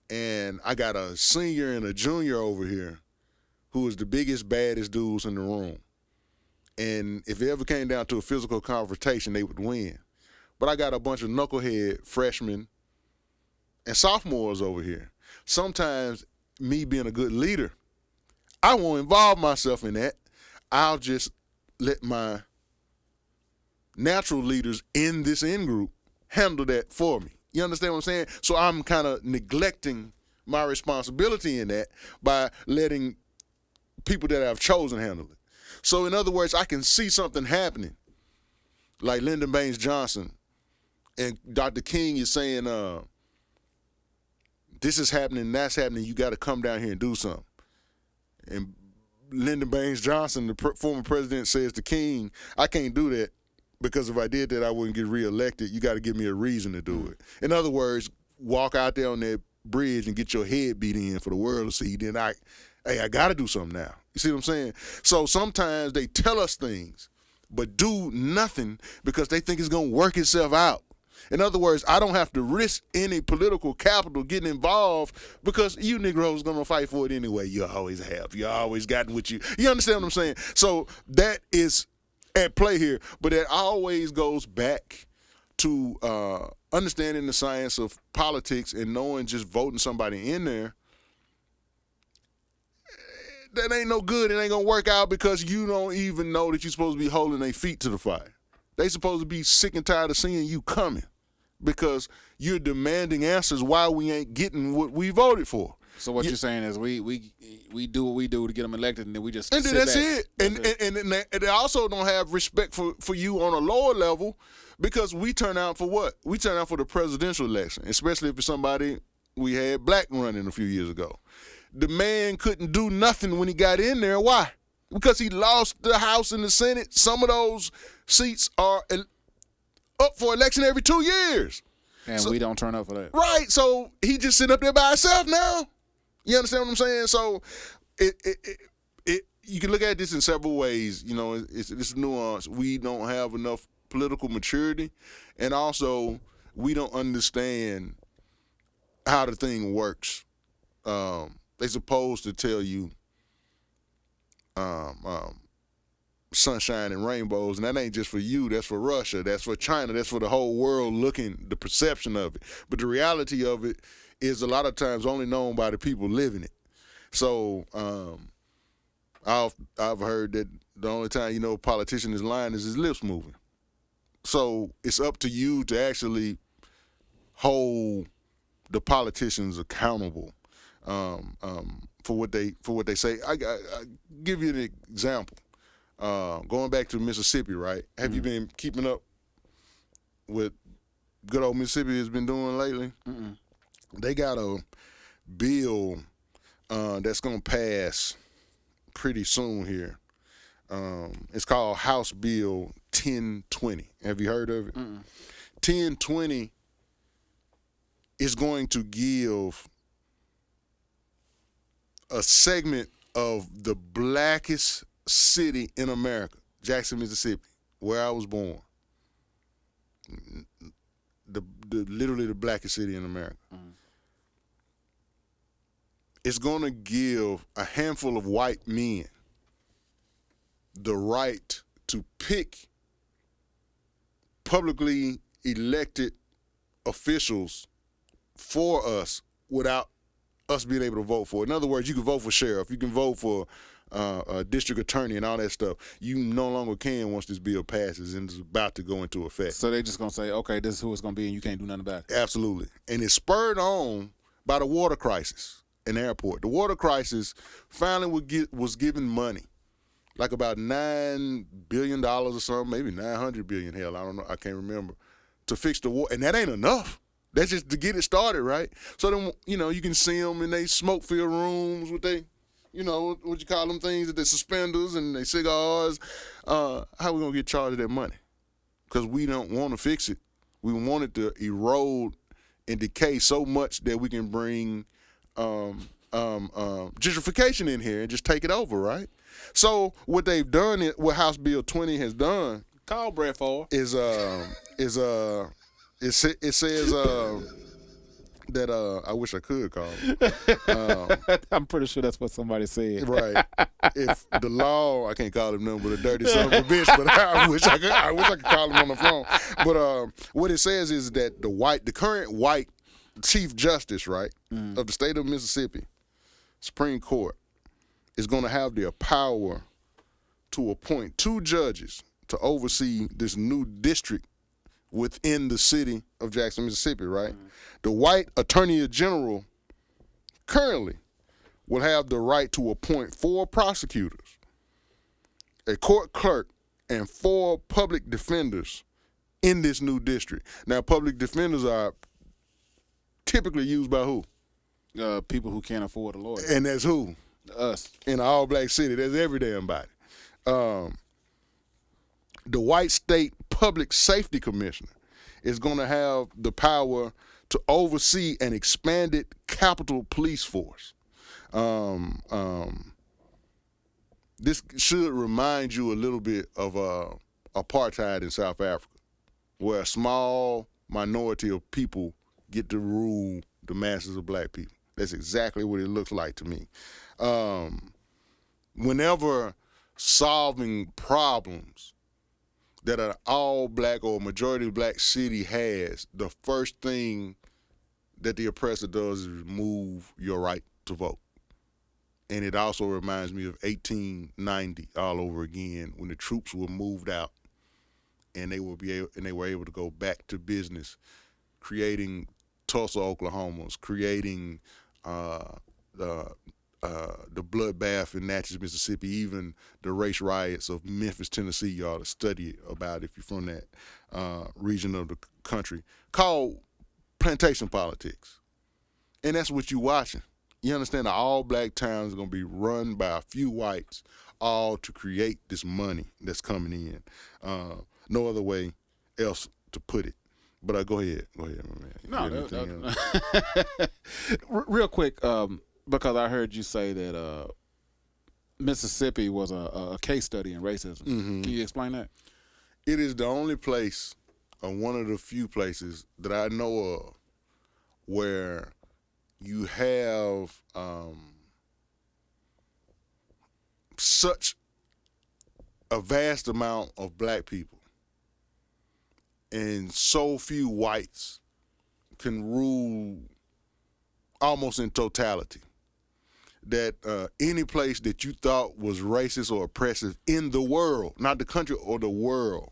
and I got a senior and a junior over here who is the biggest, baddest dudes in the room. And if it ever came down to a physical confrontation, they would win. But I got a bunch of knucklehead freshmen and sophomores over here. Sometimes me being a good leader, I won't involve myself in that. I'll just let my natural leaders in this in-group handle that for me. You understand what I'm saying? So I'm kind of neglecting my responsibility in that by letting people that I've chosen handle it. So in other words, I can see something happening, like Lyndon Baines Johnson, and Dr. King is saying, this is happening, that's happening, you got to come down here and do something. And Lyndon Baines Johnson, the former president, says to King, I can't do that because if I did that, I wouldn't get reelected. You got to give me a reason to do it. In other words, walk out there on that bridge and get your head beat in for the world to see. Then I got to do something now. You see what I'm saying? So sometimes they tell us things, but do nothing because they think it's going to work itself out. In other words, I don't have to risk any political capital getting involved because you Negroes going to fight for it anyway. You always have. You always gotten what you understand what I'm saying? So that is at play here, but it always goes back to understanding the science of politics and knowing just voting somebody in there. That ain't no good. It ain't going to work out because you don't even know that you're supposed to be holding their feet to the fire. They supposed to be sick and tired of seeing you coming because you're demanding answers why we ain't getting what we voted for. So what you're saying is we do what we do to get them elected, and then we just and sit then that's back. it. And they also don't have respect for you on a lower level because we turn out for what? We turn out for the presidential election, especially if it's somebody we had black running a few years ago. The man couldn't do nothing when he got in there. Why? Because he lost the House and the Senate. Some of those seats are up for election every 2 years. And we don't turn up for that. Right. So he just sitting up there by himself now. You understand what I'm saying? So you can look at this in several ways. You know, it's nuance. We don't have enough political maturity, and also we don't understand how the thing works. They're supposed to tell you sunshine and rainbows, and that ain't just for you. That's for Russia. That's for China. That's for the whole world looking, the perception of it. But the reality of it is a lot of times only known by the people living it. So I've heard that the only time you know a politician is lying is his lips moving. So it's up to you to actually hold the politicians accountable for what they say. I give you an example. Going back to Mississippi, right? Have you been keeping up with good old Mississippi has been doing lately? Mm-mm. They got a bill that's going to pass pretty soon here. It's called House Bill 1020. Have you heard of it? 1020 is going to give a segment of the blackest city in America, Jackson, Mississippi, where I was born. Literally the blackest city in America. It's going to give a handful of white men the right to pick publicly elected officials for us without us being able to vote for it. In other words, you can vote for sheriff, you can vote for a district attorney and all that stuff. You no longer can once this bill passes and it's about to go into effect. So they're just going to say, okay, this is who it's going to be and you can't do nothing about it. Absolutely. And it's spurred on by the water crisis in the airport. The water crisis finally was given money, like about $9 billion or something, maybe $900 billion, hell, I don't know, I can't remember, to fix the water. And that ain't enough. That's just to get it started, right? So then, you can see them in they smoke-filled rooms with they, what you call them things, the suspenders and they cigars. How we going to get charged that money? Because we don't want to fix it. We want it to erode and decay so much that we can bring gentrification in here and just take it over, right? So what they've done, what House Bill 20 has done, call Brett Favre, is it says that I wish I could call him. I'm pretty sure that's what somebody said. Right. If the law, I can't call him nothing but a dirty son of a bitch, but I wish I could call him on the phone. But what it says is that the current white Chief Justice, right, of the state of Mississippi, Supreme Court, is going to have the power to appoint 2 judges to oversee this new district within the city of Jackson, Mississippi, right? The white Attorney General currently will have the right to appoint 4 prosecutors, a court clerk, and 4 public defenders in this new district. Now, public defenders are typically used by who? People who can't afford a lawyer. And that's who? Us. In an all-black city. That's every damn body. The white state public safety commissioner is going to have the power to oversee an expanded Capitol Police Force. This should remind you a little bit of apartheid in South Africa, where a small minority of people get to rule the masses of black people. That's exactly what it looks like to me. Whenever solving problems that an all-black or majority black city has, the first thing that the oppressor does is remove your right to vote. And it also reminds me of 1890 all over again, when the troops were moved out and they were able to go back to business, creating Tulsa, Oklahoma's, creating the bloodbath in Natchez, Mississippi, even the race riots of Memphis, Tennessee. You ought to study about if you're from that region of the country, called plantation politics. And that's what you're watching. You understand, the all-black towns are going to be run by a few whites, all to create this money that's coming in. No other way else to put it. But go ahead, my man. Real quick, because I heard you say that Mississippi was a case study in racism. Mm-hmm. Can you explain that? It is the only place, or one of the few places that I know of, where you have such a vast amount of black people and so few whites can rule almost in totality, that any place that you thought was racist or oppressive in the world, not the country or the world,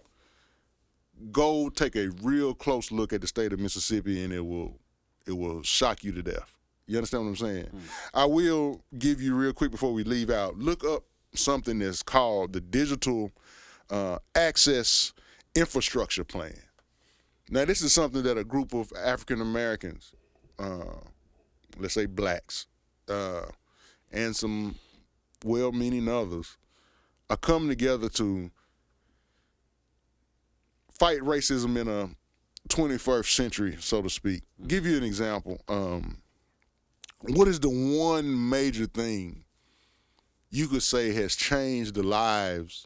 go take a real close look at the state of Mississippi and it will shock you to death. You understand what I'm saying? I will give you real quick before we leave out, look up something that's called the Digital Access Infrastructure Plan. Now, this is something that a group of African Americans, let's say blacks, and some well-meaning others, are coming together to fight racism in a 21st century, so to speak. Give you an example. What is the one major thing you could say has changed the lives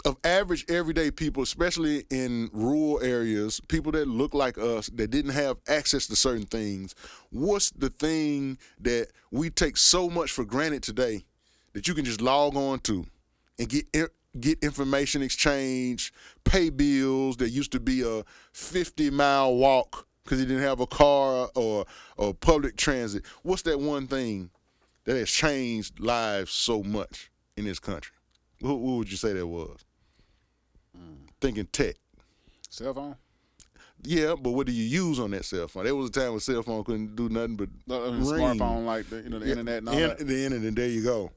of average everyday people, especially in rural areas, people that look like us, that didn't have access to certain things. What's the thing that we take so much for granted today that you can just log on to and get information exchange, pay bills that used to be a 50-mile walk because you didn't have a car or public transit? What's that one thing that has changed lives so much in this country? What would you say that was? Thinking tech. Cell phone? Yeah, but what do you use on that cell phone? There was a time when cell phone couldn't do nothing but ring. Smartphone, like the internet and all that. The internet, there you go.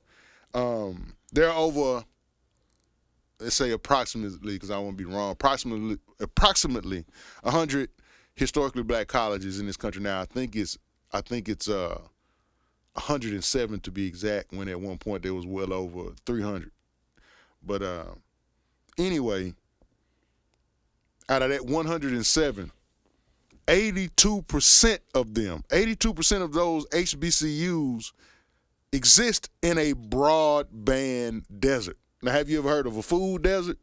There are over, let's say approximately, because I don't want to be wrong, approximately 100 historically black colleges in this country now. I think it's 107 to be exact, when at one point there was well over 300. But anyway, out of that 107, 82% of them, 82% of those HBCUs exist in a broadband desert. Now, have you ever heard of a food desert?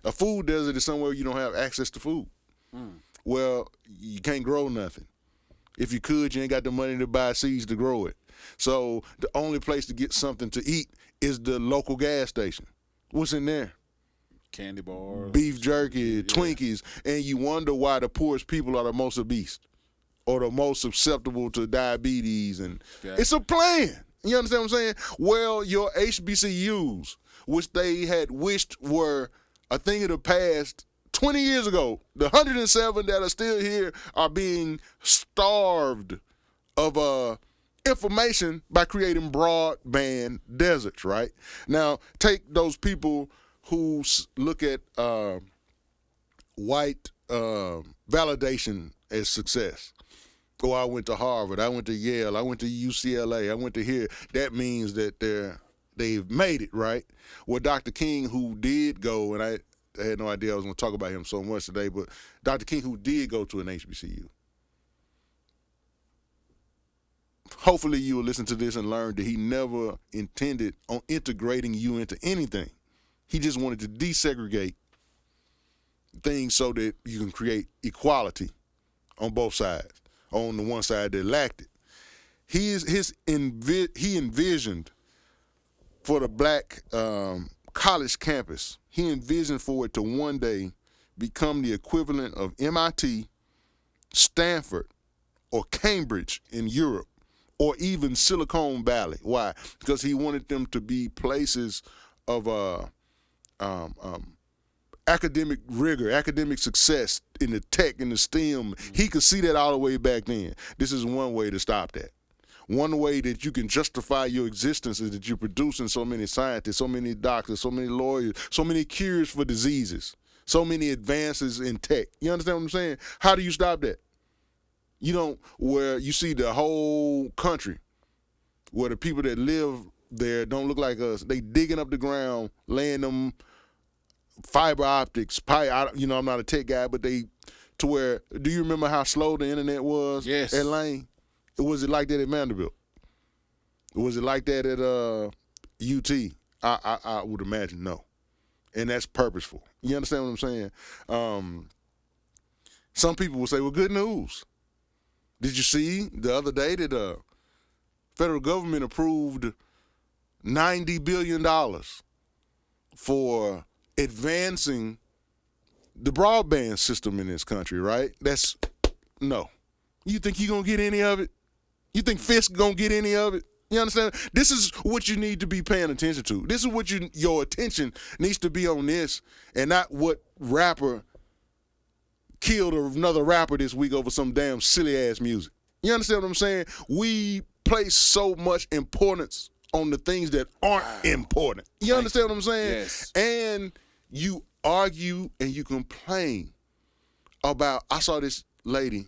A food desert is somewhere you don't have access to food. Well, you can't grow nothing. If you could, you ain't got the money to buy seeds to grow it. So the only place to get something to eat is the local gas station. What's in there? Candy bars, beef jerky, Twinkies, and you wonder why the poorest people are the most obese or the most susceptible to diabetes. And it's a plan. You understand what I'm saying? Well, your HBCUs, which they had wished were a thing of the past 20 years ago, the 107 that are still here are being starved of information by creating broadband deserts, right? Now, take those people who look at white validation as success. Oh, I went to Harvard, I went to Yale, I went to UCLA, I went to here. That means that they've made it, right? Well, Dr. King, who did go, and I had no idea I was going to talk about him so much today, but Dr. King, who did go to an HBCU, hopefully you will listen to this and learn that he never intended on integrating you into anything. He just wanted to desegregate things so that you can create equality on both sides. On the one side that lacked it, he envisioned for the black college campus. He envisioned for it to one day become the equivalent of MIT, Stanford, or Cambridge in Europe, or even Silicon Valley. Why? Because he wanted them to be places of academic rigor, academic success in the tech and the STEM. He could see that all the way back then. This is one way to stop that. One way that you can justify your existence is that you're producing so many scientists, so many doctors, so many lawyers, so many cures for diseases, so many advances in tech. You understand what I'm saying? How do you stop that? You don't, where you see the whole country, where the people that live there don't look like us. They digging up the ground, laying them fiber optics, I'm not a tech guy, but do you remember how slow the internet was at Lane? Was it like that at Vanderbilt? Was it like that at UT? I would imagine no. And that's purposeful. You understand what I'm saying? Some people will say, well, good news. Did you see the other day that the federal government approved $90 billion for advancing the broadband system in this country, right? That's no. You think you're going to get any of it? You think Fisk going to get any of it? You understand? This is what you need to be paying attention to. This is what your attention needs to be on this, and not what rapper killed another rapper this week over some damn silly-ass music. You understand what I'm saying? We place so much importance on the things that aren't important. You understand what I'm saying? Yes. And you argue and you complain about, I saw this lady,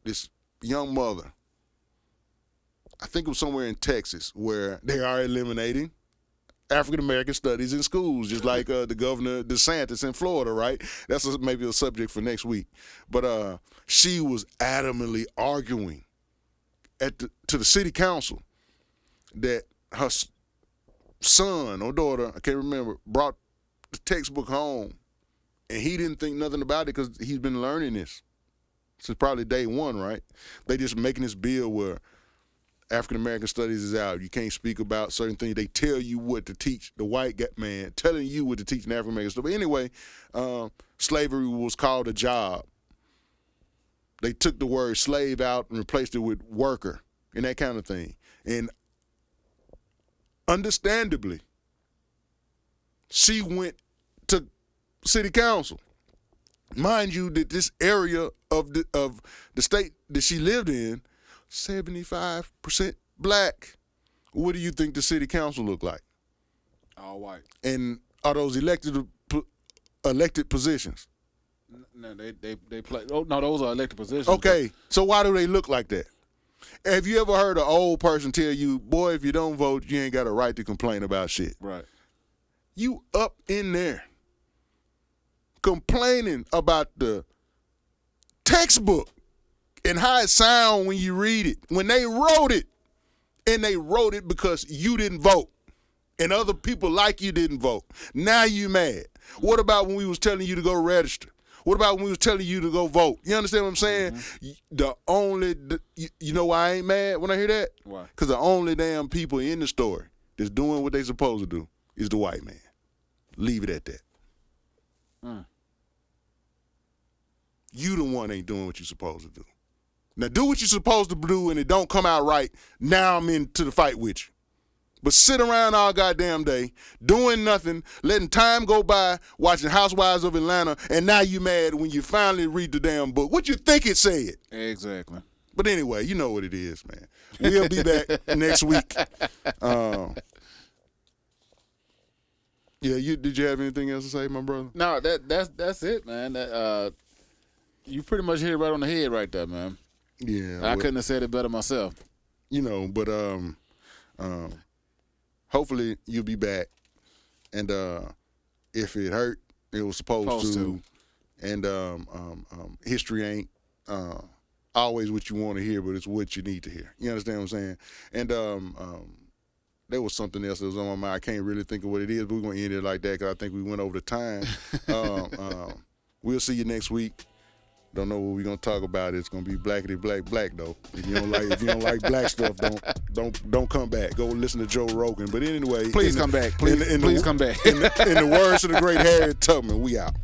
this young mother, I think it was somewhere in Texas, where they are eliminating African-American studies in schools, just like the governor DeSantis in Florida, right? That's maybe a subject for next week. But she was adamantly arguing to the city council that her son or daughter, I can't remember, brought the textbook home, and he didn't think nothing about it because he's been learning this since probably day one, right? They just making this bill where African American studies is out. You can't speak about certain things. They tell you what to teach. The white man telling you what to teach in African American studies. But anyway, slavery was called a job. They took the word slave out and replaced it with worker and that kind of thing. And understandably, she went to city council. Mind you that this area of the state that she lived in, 75% black. What do you think the city council look like? All white. And are those elected positions? No, they play. Oh no, those are elected positions. Okay, so why do they look like that? Have you ever heard an old person tell you, boy, if you don't vote, you ain't got a right to complain about shit? Right. You up in there complaining about the textbook and how it sound when you read it. When they wrote it, and they wrote it because you didn't vote, and other people like you didn't vote. Now you mad. What about when we was telling you to go register? What about when we was telling you to go vote? You understand what I'm saying? Mm-hmm. You know why I ain't mad when I hear that? Why? Because the only damn people in the story that's doing what they supposed to do is the white man. Leave it at that. You the one ain't doing what you supposed to do. Now do what you're supposed to do and it don't come out right, now I'm into the fight with you. But sit around all goddamn day, doing nothing, letting time go by, watching Housewives of Atlanta, and now you mad when you finally read the damn book. What you think it said? Exactly. But anyway, you know what it is, man. We'll be back next week. Did you have anything else to say, my brother? No, that's it, man. You pretty much hit it right on the head right there, man. Yeah. I couldn't have said it better myself. You know, but hopefully you'll be back. And if it hurt, it was supposed to. And history ain't always what you want to hear, but it's what you need to hear. You understand what I'm saying? And there was something else that was on my mind. I can't really think of what it is, but we're going to end it like that because I think we went over the time. We'll see you next week. Don't know what we're gonna talk about. It's gonna be blackity black though. If you don't like black stuff, don't come back. Go listen to Joe Rogan. But anyway, please come back. Please come back. In the words of the great Harriet Tubman, we out.